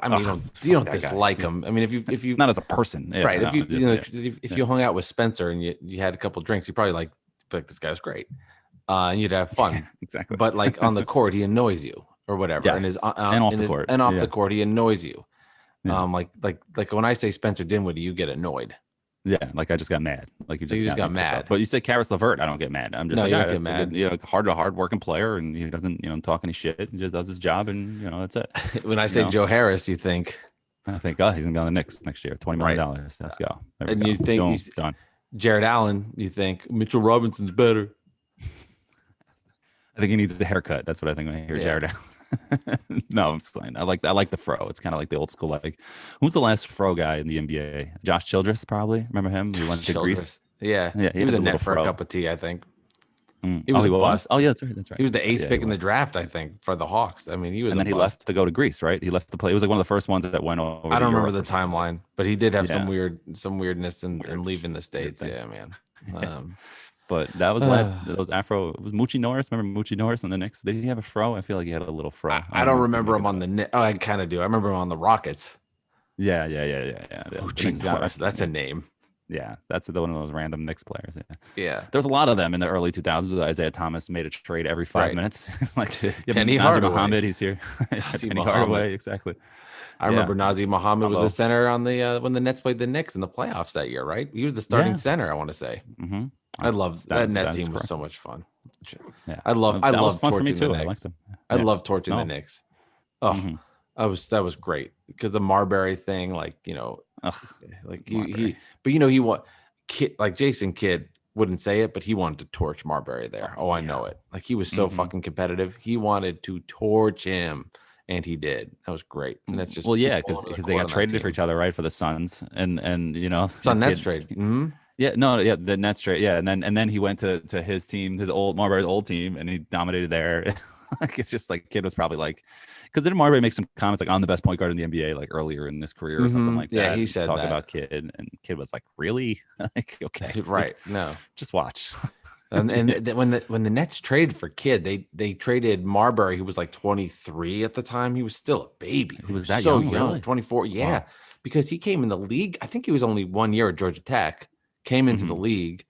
I mean, you don't dislike him. I mean, if you not as a person, right? No, if you hung out with Spencer and you had a couple of drinks, you probably like this guy's great, and you'd have fun. Exactly. But like on the court, he annoys you. Or whatever, yes. and off the court, he annoys you. Yeah. Like when I say Spencer Dinwiddie, you get annoyed. Yeah, like I just got mad. Like you just got mad. But you say Karis LeVert, I don't get mad. I'm just you don't get mad. Hard working player, and he doesn't talk any shit. He just does his job, and that's it. When I say Joe Harris, you think? I think, oh, he's gonna be on the Knicks next year. $20 million. Let's go. And you think Jared Allen? You think Mitchell Robinson's better? I think he needs a haircut. That's what I think when I hear Jared Allen. No, I'm just playing. I like the fro. It's kind of like the old school. Like, who's the last fro guy in the NBA? Josh Childress, probably. Remember him? He went to Greece. Yeah. He was a net for a cup of tea, I think. He was a bust. Oh yeah, that's right. He was the 8th pick in the draft, I think, for the Hawks. I mean, he was. And then he left to go to Greece, right? He left the play. He was like one of the first ones that went over. I don't remember the timeline, but he did have some weirdness in leaving the States. Yeah, man. But that was Afro. It was Moochie Norris. Remember Moochie Norris on the Knicks? Did he have a fro? I feel like he had a little fro. I don't remember him on the Knicks. Oh, I kind of do. I remember him on the Rockets. Yeah. Moochie Norris. That's a name. Yeah, that's one of those random Knicks players. Yeah. There's a lot of them in the early 2000s. Isaiah Thomas made a trade every 5 minutes. Like Penny Hardaway. Muhammad, he's here. Penny Hardaway, exactly. I remember Nazir Muhammad was the center on the when the Nets played the Knicks in the playoffs that year, right? He was the starting center, I want to say. Mm-hmm. I loved that Net team was so much fun. Yeah. I love torching the Knicks. I love torching the Knicks. Oh, that was great because the Marbury thing, like like Jason Kidd wouldn't say it, but he wanted to torch Marbury there. Oh, I know it. Like he was so fucking competitive. He wanted to torch him. And he did. That was great. And that's just because they got traded for each other, right? For the Suns, and Nets trade. Mm-hmm. The Nets trade. Yeah, and then he went to his team, Marbury's old team, and he dominated there. Like it's just like Kidd was probably like, because didn't Marbury make some comments like I'm the best point guard in the NBA like earlier in this career or something like that? Yeah, he said talk that about Kidd, and Kidd was like, really? Like okay, right? No, just watch. and when the Nets traded for Kidd, they traded Marbury, who was like 23 at the time. He was still a baby. He was that so young, really? 24. Yeah, wow. Because he came in the league. I think he was only 1 year at Georgia Tech. Came into the league.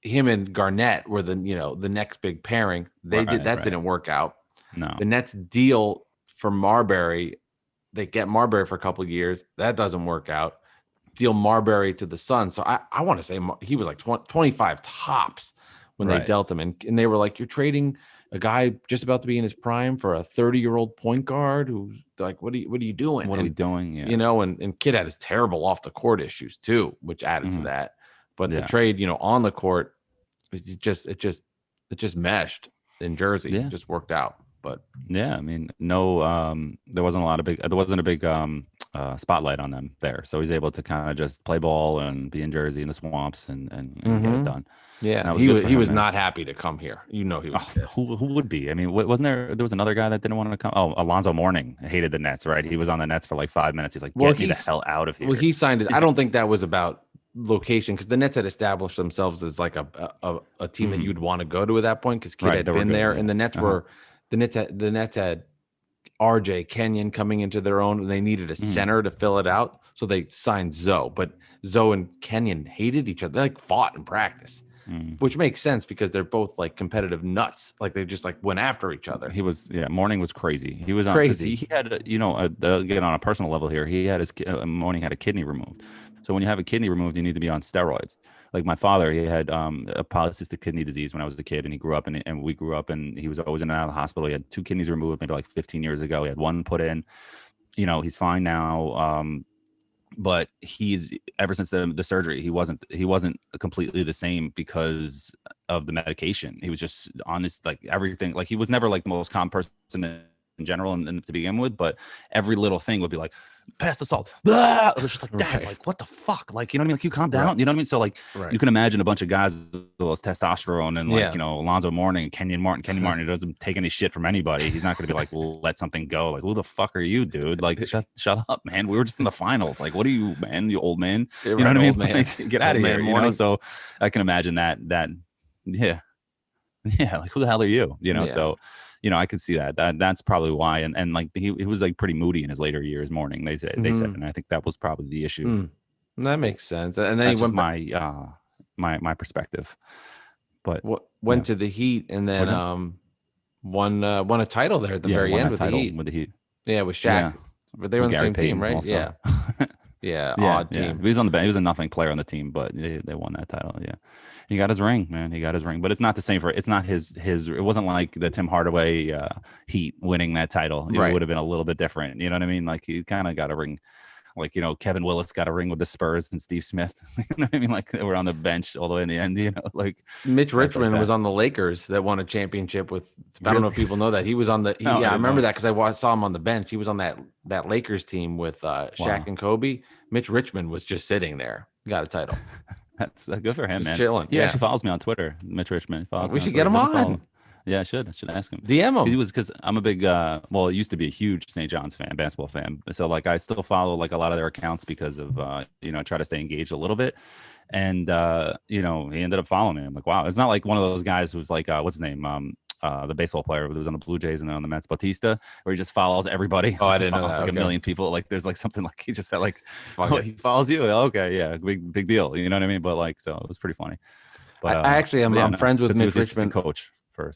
Him and Garnett were the next big pairing. Didn't work out. No, the Nets deal for Marbury. They get Marbury for a couple of years. That doesn't work out. Deal Marbury to the Suns. So I want to say he was like 25 tops when they dealt him. And they were like, you're trading a guy just about to be in his prime for a 30-year-old point guard who's like, what are you doing? What are we doing? Yeah. And Kidd had his terrible off the court issues too, which added to that. But the trade, on the court, it just meshed in Jersey. It just worked out. But yeah, I mean, there wasn't a big spotlight on them there, so he's able to kind of just play ball and be in Jersey in the swamps and get it done. Yeah, he was not happy to come here. He was pissed. Who would be? I mean, wasn't there was another guy that didn't want to come? Oh, Alonzo Mourning hated the Nets, right? He was on the Nets for like 5 minutes. He's like, get me the hell out of here. Well, he signed it. I don't think that was about location, because the Nets had established themselves as like a team that you'd want to go to at that point, because Kidd had been there, and the Nets were the Nets had RJ Kenyon coming into their own, and they needed a center to fill it out, so they signed Zoe. But Zoe and Kenyon hated each other. They like fought in practice. Which makes sense because they're both like competitive nuts. Like they just like went after each other. Mourning was crazy. He was crazy. He had, again, on a personal level here, he had Mourning had a kidney removed. So when you have a kidney removed, you need to be on steroids. Like my father, he had a polycystic kidney disease when I was a kid, and he grew up and we grew up, and he was always in and out of the hospital. He had 2 kidneys removed maybe like 15 years ago. He had 1 put in. He's fine now. But he's ever since the surgery, he wasn't completely the same because of the medication. He was just on this, like, everything. Like, he was never like the most calm person in general and to begin with, but every little thing would be like, pass the salt. Blah! It was just like, Dad, like, what the fuck? Like, you know what I mean? Like, you calm down. You know what I mean? So like, you can imagine a bunch of guys with those testosterone and like, Alonzo Mourning, Kenyon Martin, he doesn't take any shit from anybody. He's not going to be like, let something go. Like, who the fuck are you, dude? Like, shut up, man. We were just in the finals. Like, what are you, man? You old man. You know what I mean? Like, get out of here. You know? So I can imagine that. Yeah. Like, who the hell are you? So, I could see that's probably why. And like, he was like pretty moody in his later years, Mourning, they said, and I think that was probably the issue. That makes sense. And then he went my perspective, but went to the Heat, and then won a title there at the very end with the Heat. Yeah, with Shaq. Yeah. But they were on the same team, right? Also. Yeah. Odd team. He was on the bench. He was a nothing player on the team, but they won that title. Yeah. He got his ring, man. He got his ring, but it's not the same it's not his, it wasn't like the Tim Hardaway Heat winning that title. It would have been a little bit different. You know what I mean? Like, he kind of got a ring. Like, Kevin Willis got a ring with the Spurs and Steve Smith. You know what I mean? Like, they were on the bench all the way in the end, like Mitch Richmond was on the Lakers that won a championship with, I don't know if people know that. He was on the, I remember that because I saw him on the bench. He was on that Lakers team with Shaq and Kobe. Mitch Richmond was just sitting there. Got a title. That's good for him, just man. Chilling. He actually follows me on Twitter, Mitch Richmond. We should get him on. Yeah, I should ask him. DM him. He was, because I'm a big, it used to be a huge St. John's fan, basketball fan. So like, I still follow like a lot of their accounts because of, try to stay engaged a little bit. And, he ended up following me. I'm like, wow. It's not like one of those guys who's like, what's his name? The baseball player who was on the Blue Jays and then on the Mets, Bautista, where he just follows everybody. Oh, I didn't know that. Like a million people. Like, there's like something like he just said like, he follows you. Okay, yeah, big deal. You know what I mean? But like, so it was pretty funny. But I actually am. I'm friends with Mitch Richmond, coach for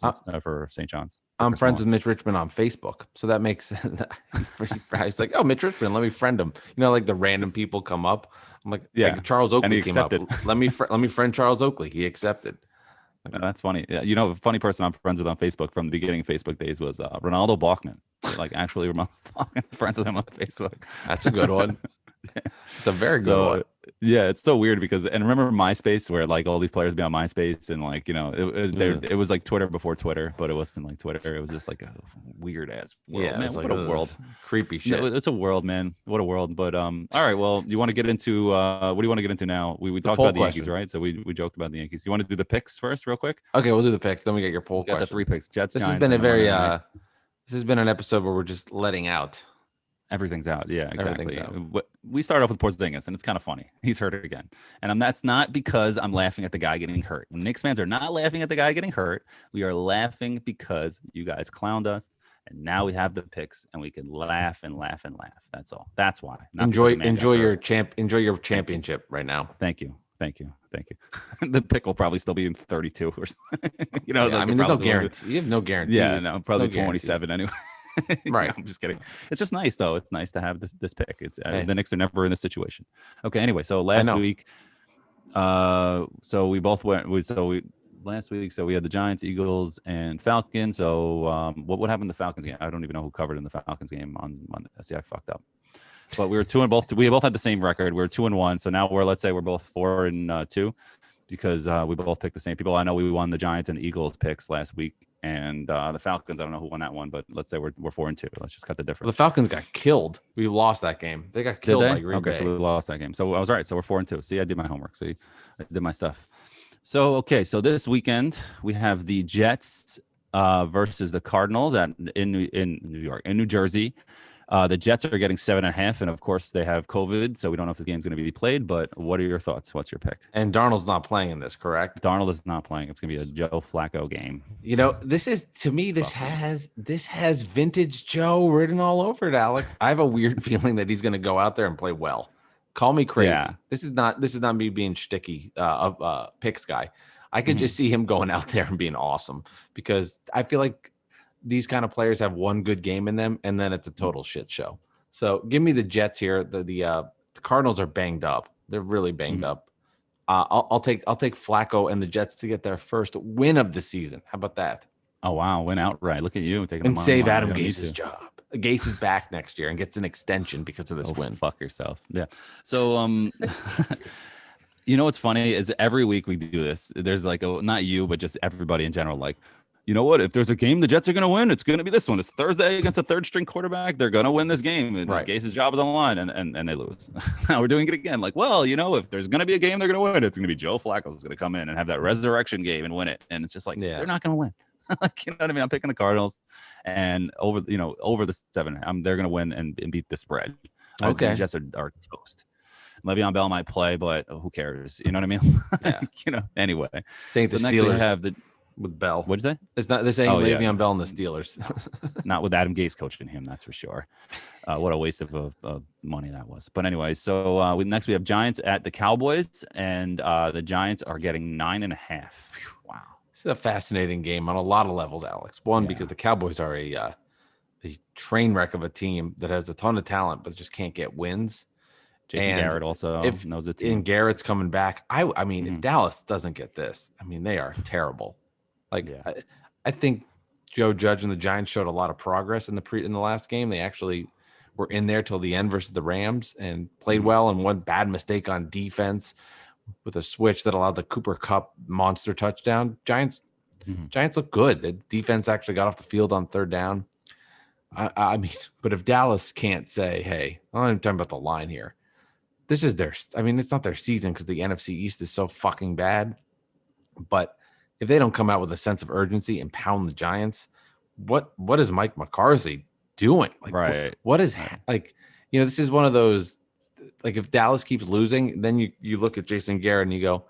St. John's. I'm friends with Mitch Richmond on Facebook, so that makes he's like, oh, Mitch Richmond, let me friend him. Like the random people come up. I'm like, like Charles Oakley came up. Let me friend Charles Oakley. He accepted. That's funny. Yeah, a funny person I'm friends with on Facebook from the beginning of Facebook days was Ronaldo Bachman. Like, actually, Ronaldo Bachman, friends with him on Facebook. That's a good one. It's a very good one. Yeah, it's so weird because, and remember MySpace, where like all these players be on MySpace, and like, it was like Twitter before Twitter, but it wasn't like Twitter. It was just like a weird ass world. Yeah, man, what a world. Creepy shit. No, it's a world, man. What a world. But all right, well, you want to get into what do you want to get into now? We talked about the Yankees, right? So we joked about the Yankees. You want to do the picks first, real quick? Okay, we'll do the picks. Then we get your poll question. Got the 3 picks. Jets. This Giants, has been this has been an episode where we're just letting out. Everything's out. Yeah, exactly. We start off with Porzingis, and it's kind of funny. He's hurt again. And that's not because I'm laughing at the guy getting hurt. Knicks fans are not laughing at the guy getting hurt. We are laughing because you guys clowned us, and now we have the picks, and we can laugh and laugh and laugh. That's all. That's why. Enjoy your championship right now. Thank you. The pick will probably still be in 32 or something. I mean, there's no guarantee. You have no guarantees. Yeah, no, probably 27 anyway. Right. I'm just kidding. It's just nice, though. It's nice to have this pick. It's the Knicks are never in this situation. Okay. Anyway, so last week, so we both went. Last week, so we had the Giants, Eagles, and Falcons. So what happened in the Falcons game? I don't even know who covered in the Falcons game on Monday. See, I fucked up. But we were 2-2. We both had the same record. We were 2-1. So now let's say we're both 4-2 because we both picked the same people. I know we won the Giants and Eagles picks last week, and the Falcons. I don't know who won that one, but let's say we're 4-2. Let's just cut the difference. The Falcons got killed. We lost that game. They got killed by Green Bay. Okay, so we lost that game. So I was right. So we're 4-2. See, I did my homework. See, I did my stuff. So so this weekend we have the Jets versus the Cardinals in New York, in New Jersey. The Jets are getting 7.5, and of course they have COVID, so we don't know if the game's going to be played. But what are your thoughts? What's your pick? And Darnold's not playing in this, correct? Darnold is not playing. It's going to be a Joe Flacco game. You know, this is, to me, this has vintage Joe written all over it, Alex. I have a weird feeling that he's going to go out there and play well. Call me crazy. Yeah. This is not me being shticky picks guy. I could just see him going out there and being awesome, because I feel like these kind of players have one good game in them, and then it's a total shit show. So give me the Jets here. The Cardinals are banged up. They're really banged up. I'll take Flacco and the Jets to get their first win of the season. How about that? Oh wow, win outright! Look at you taking and save Adam Gase's job. Gase is back next year and gets an extension because of this win. Fuck yourself. Yeah. So you know what's funny is every week we do this. There's like not you, but just everybody in general. Like, you know what? If there's a game the Jets are going to win, it's going to be this one. It's Thursday against a third-string quarterback. They're going to win this game. And right. Gase's job is on the line, and they lose. Now we're doing it again. Like, well, you know, if there's going to be a game they're going to win, it's going to be Joe Flacco's going to come in and have that resurrection game and win it. And it's just like, they're not going to win. Like, you know what I mean? I'm picking the Cardinals, and over the 7. They're going to win and beat the spread. Okay. The Jets are toast. Le'Veon Bell might play, but who cares? You know what I mean? Yeah. You know. Anyway, saying the Steelers have with Bell. What'd you say? It's not. They're saying Le'Veon Bell and the Steelers. Not with Adam Gase coaching him, that's for sure. What a waste of money that was. But anyway, so next we have Giants at the Cowboys, and the Giants are getting 9.5. Wow, this is a fascinating game on a lot of levels, Alex. One, because the Cowboys are a train wreck of a team that has a ton of talent but just can't get wins. Jason Garrett also knows the team. And Garrett's coming back. I mean, if Dallas doesn't get this, I mean, they are terrible. Like, I think Joe Judge and the Giants showed a lot of progress in the last game. They actually were in there till the end versus the Rams and played well, and one bad mistake on defense with a switch that allowed the Cooper Kupp monster touchdown. Giants look good. The defense actually got off the field on third down. I mean, but if Dallas can't say, hey, I'm not even talking about the line here. This is it's not their season because the NFC East is so fucking bad. But if they don't come out with a sense of urgency and pound the Giants, what is Mike McCarthy doing? Like, right. What is like, this is one of those, like, if Dallas keeps losing, then you look at Jason Garrett and you go,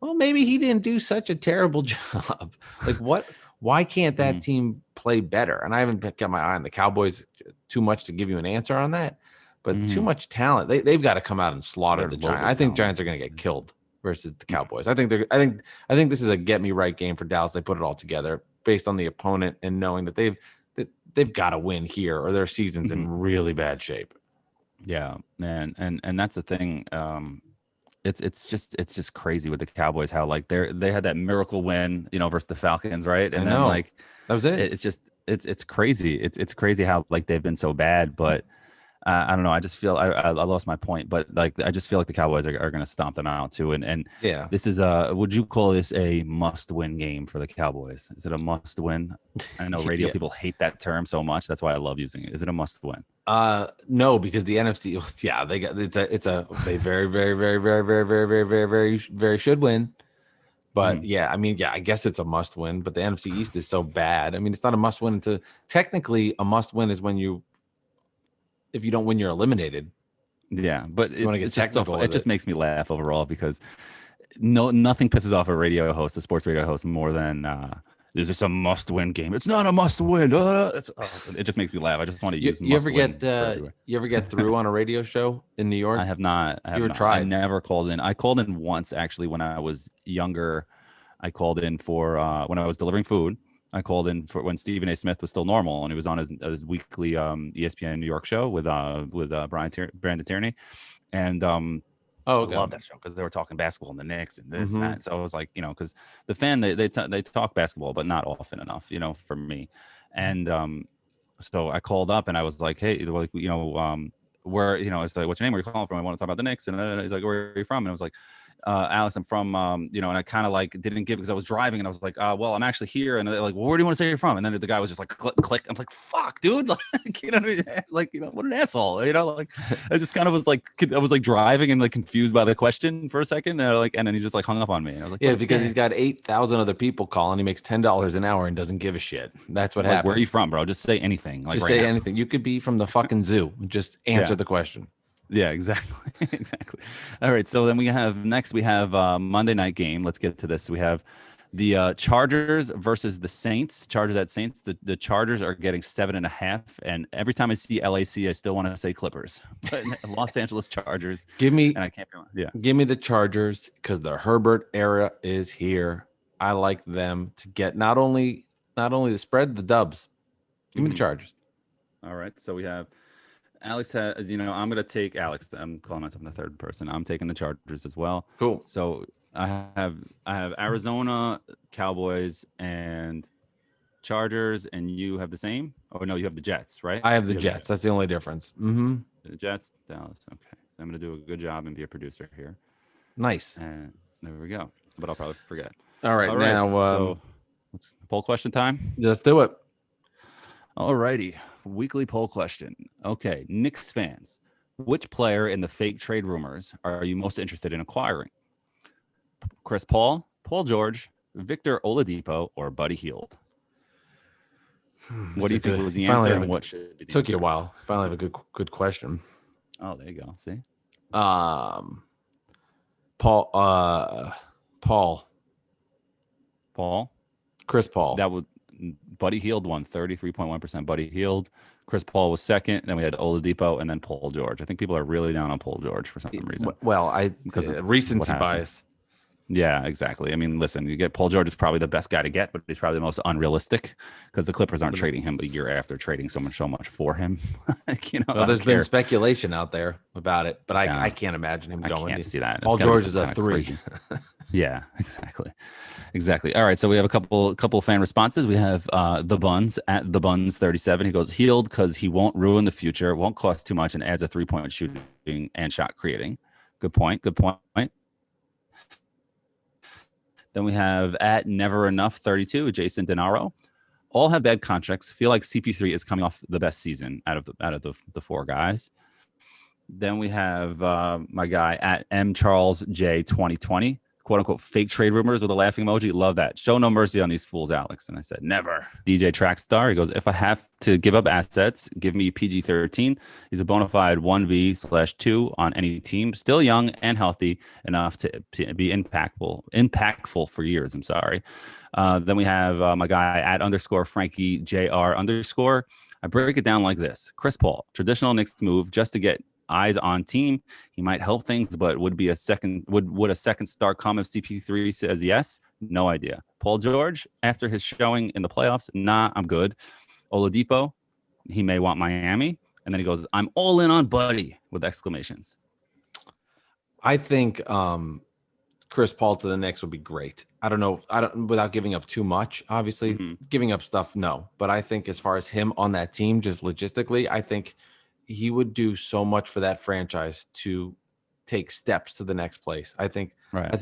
well, maybe he didn't do such a terrible job. Like, why can't that team play better? And I haven't got my eye on the Cowboys too much to give you an answer on that, but too much talent. They've got to come out and slaughter the Giants. I think Giants are going to get killed versus the Cowboys. I think this is a get me right game for Dallas. They put it all together based on the opponent and knowing that they've got to win here or their season's in really bad shape. Yeah, man, and that's the thing. It's just crazy with the Cowboys how like they had that miracle win, versus the Falcons, right? And then like that was it. It's just it's crazy. It's crazy how like they've been so bad, but I don't know. I just feel I lost my point, but like I just feel like the Cowboys are going to stomp them out too. And this is would you call this a must-win game for the Cowboys? Is it a must-win? I know radio people hate that term so much. That's why I love using it. Is it a must-win? No, because the NFC, they got they very, very, very, very, very, very, very, very, very, very should win. But I guess it's a must win. But the NFC East is so bad. I mean, it's not a must win. Technically, a must win is when if you don't win, you're eliminated. Yeah, but it just makes me laugh overall because nothing pisses off a sports radio host more than is this a must-win game? It's not a must-win. It just makes me laugh. I just want to use. You ever get through on a radio show in New York? I have not. Tried? I never called in. I called in once actually when I was younger. I called in for when I was delivering food. I called in for when Stephen A. Smith was still normal and he was on his weekly ESPN New York show with Brandon Tierney, and I love that show because they were talking basketball and the Knicks and this and that. So I was like, because the fan they talk basketball, but not often enough, for me. And so I called up and I was like, hey, like, where, it's like, what's your name? Where are you calling from? I want to talk about the Knicks. And he's like, where are you from? And I was like, Alex, I'm from, and I kind of like didn't give because I was driving and I was like, well, I'm actually here. And they're like, well, where do you want to say you're from? And then the guy was just like, click, click. I'm like, fuck, dude. Like, you know what I mean? Like, what an asshole. Like I just kind of was like, I was like driving and like confused by the question for a second. And then he just like hung up on me. And I was like, yeah, because he's got 8,000 other people calling. He makes $10 an hour and doesn't give a shit. That's what happened. Where are you from, bro? Just say anything. Like, just say anything. You could be from the fucking zoo. Just answer the question. Yeah, exactly. Exactly. All right. So then we have Monday night game. Let's get to this. We have the Chargers versus the Saints. Chargers at Saints. The Chargers are getting 7.5. And every time I see LAC, I still want to say Clippers. But Los Angeles Chargers. Give me. And I can't remember. Yeah. Give me the Chargers because the Herbert era is here. I like them to get not only the spread, the dubs. Give me the Chargers. All right. So we have. Alex has, I'm going to take Alex. I'm calling myself the third person. I'm taking the Chargers as well. Cool. So I have Arizona, Cowboys, and Chargers, and you have the same? Oh, no, you have the Jets, right? I have the Jets. That's the only difference. Mm-hmm. The Jets, Dallas. Okay. So I'm going to do a good job and be a producer here. Nice. And there we go. But I'll probably forget. All right. Now, so let's poll question time. Let's do it. All righty. Weekly poll question. Okay. Knicks fans, which player in the fake trade rumors are you most interested in acquiring? Chris Paul, Paul George, Victor Oladipo, or Buddy Hield? What do you think was the answer? And what should be the took answer? You a while. Finally have a good question. Oh, there you go. See? Paul. Chris Paul. That would Buddy Hield won 33.1%. Buddy Hield. Chris Paul was second. Then we had Oladipo and then Paul George. I think people are really down on Paul George for some reason. Well, because recency bias. Yeah, exactly. I mean, listen, you get Paul George is probably the best guy to get, but he's probably the most unrealistic because the Clippers aren't trading him a year after trading so much for him. Well, there's been speculation out there about it, but I can't imagine him going. I can't see that. Paul George is a 3. Yeah, exactly. All right, so we have a couple fan responses. We have the Buns at the Buns 37. He goes Hield because he won't ruin the future, won't cost too much, and adds a 3-point shooting and shot creating. Good point. Then we have at Never Enough 32, Jason Denaro. All have bad contracts. Feel like CP3 is coming off the best season out of the 4 guys. Then we have my guy at M Charles J 2020. Quote unquote fake trade rumors with a laughing emoji. Love that. Show no mercy on these fools, Alex. And I said, never. DJ Trackstar. He goes, if I have to give up assets, give me PG-13. He's a bona fide 1B/2 on any team. Still young and healthy enough to be impactful for years. I'm sorry. Then we have my guy at _Frankie JR_. I break it down like this. Chris Paul, traditional Knicks move just to get eyes on team. He might help things, but would a second star come if CP3 says yes? No idea. Paul George, after his showing in the playoffs, nah, I'm good. Oladipo, he may want Miami. And then he goes, I'm all in on Buddy with exclamations. I think Chris Paul to the Knicks would be great. I don't know. Without giving up too much, obviously. Giving up stuff, no. But I think as far as him on that team, just logistically, I think he would do so much for that franchise to take steps to the next place. I think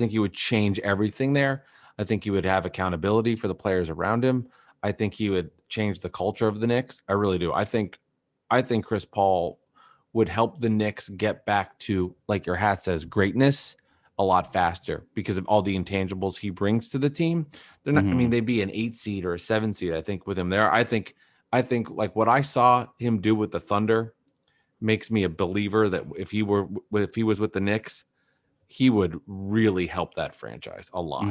he would change everything there. I think he would have accountability for the players around him. I think he would change the culture of the Knicks. I really do. I think Chris Paul would help the Knicks get back to, like your hat says, greatness a lot faster because of all the intangibles he brings to the team. They're not, I mean, they'd be an 8 seed or a 7 seed, I think, with him there. I think like what I saw him do with the Thunder makes me a believer that if he was with the Knicks, he would really help that franchise a lot.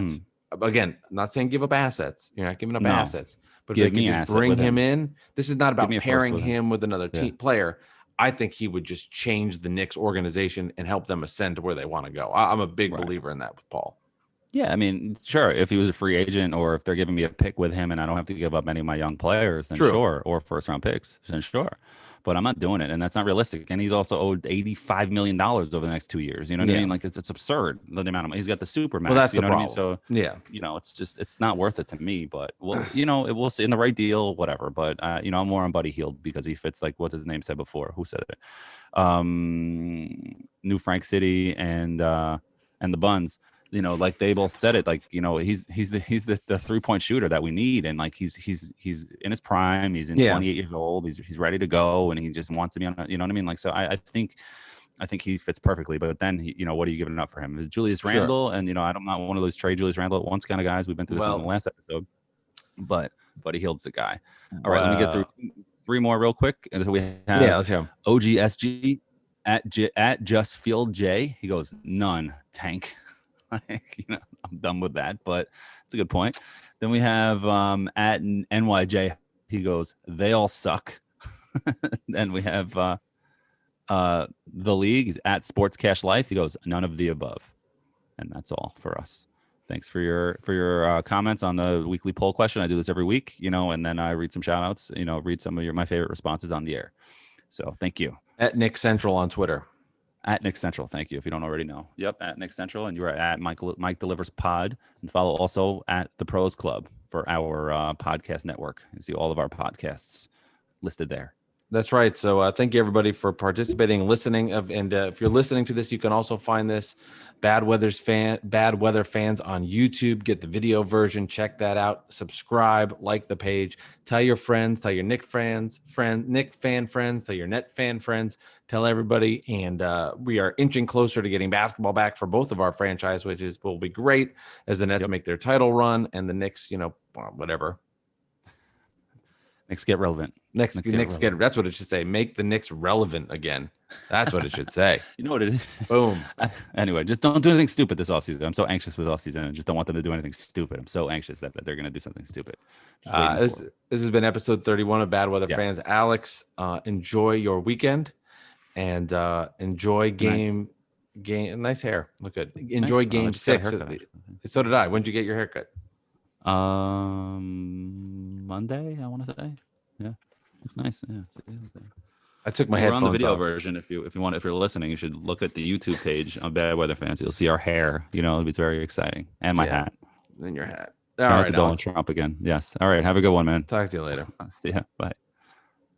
Again, I'm not saying give up assets. You're not giving up assets, but if they can just bring him in, this is not about pairing him with another team player. I think he would just change the Knicks organization and help them ascend to where they want to go. I'm a big believer in that with Paul. Yeah, I mean, sure. If he was a free agent or if they're giving me a pick with him and I don't have to give up any of my young players, then sure. Or first round picks, then sure. But I'm not doing it, and that's not realistic. And he's also owed $85 million over the next 2 years. You know what I mean? Like it's absurd the amount of money. He's got the super max. Well, that's you know the what problem. I mean? So it's not worth it to me. But it will in the right deal, whatever. But I'm more on Buddy Hield because he fits like what's his name said before. Who said it? New Frank City and and the Buns, like they both said it, like, he's the 3-point shooter that we need. And like, he's in his prime. He's in 28 years old. He's ready to go. And he just wants to be on, you know what I mean? Like, so I think he fits perfectly, but then what are you giving up for him? Julius Randle. And, I'm not one of those trade Julius Randle at once kind of guys. We've been through this in the last episode, but Buddy Hield's the guy. All right. Let me get through 3 more real quick. And we have let's hear him. OGSG at Just Field J. He goes, none, tank. I'm done with that, but it's a good point. Then we have at NYJ. He goes, they all suck. Then we have the league is at Sports Cash Life. He goes, none of the above. And that's all for us. Thanks for your comments on the weekly poll question. I do this every week, and then I read some shout outs, read some of my favorite responses on the air. So thank you. At Nick Central on Twitter. At Nick Central. Thank you. If you don't already know. Yep. At Nick Central. And you are at Mike Delivers Pod, and follow also at the Pros Club for our podcast network. You see all of our podcasts listed there. That's right. So thank you, everybody, for participating and listening. And if you're listening to this, you can also find this Bad Weather Fans on YouTube. Get the video version. Check that out. Subscribe. Like the page. Tell your friends. Tell your Nick fan friends. Tell your Net fan friends. Tell everybody. And we are inching closer to getting basketball back for both of our franchise, which will be great as the Nets make their title run and the Knicks, whatever. Knicks get relevant. Knicks get. That's what it should say. Make the Knicks relevant again. That's what it should say. You know what it is? Boom. Anyway, just don't do anything stupid this offseason. I'm so anxious with offseason. I just don't want them to do anything stupid. I'm so anxious that they're going to do something stupid. This has been episode 31 of Bad Weather Fans. Alex, enjoy your weekend and enjoy game. Nice hair. Look good. Enjoy game 6. So did I. When did you get your haircut? Monday, I want to say. Yeah, looks nice. Yeah, I took my headphones on the video off. version. If you're listening, you should look at the YouTube page on Bad Weather Fans. You'll see our hair. It's very exciting, and my hat. And your hat. All right, Donald Trump again. Yes. All right. Have a good one, man. Talk to you later. See ya. Bye.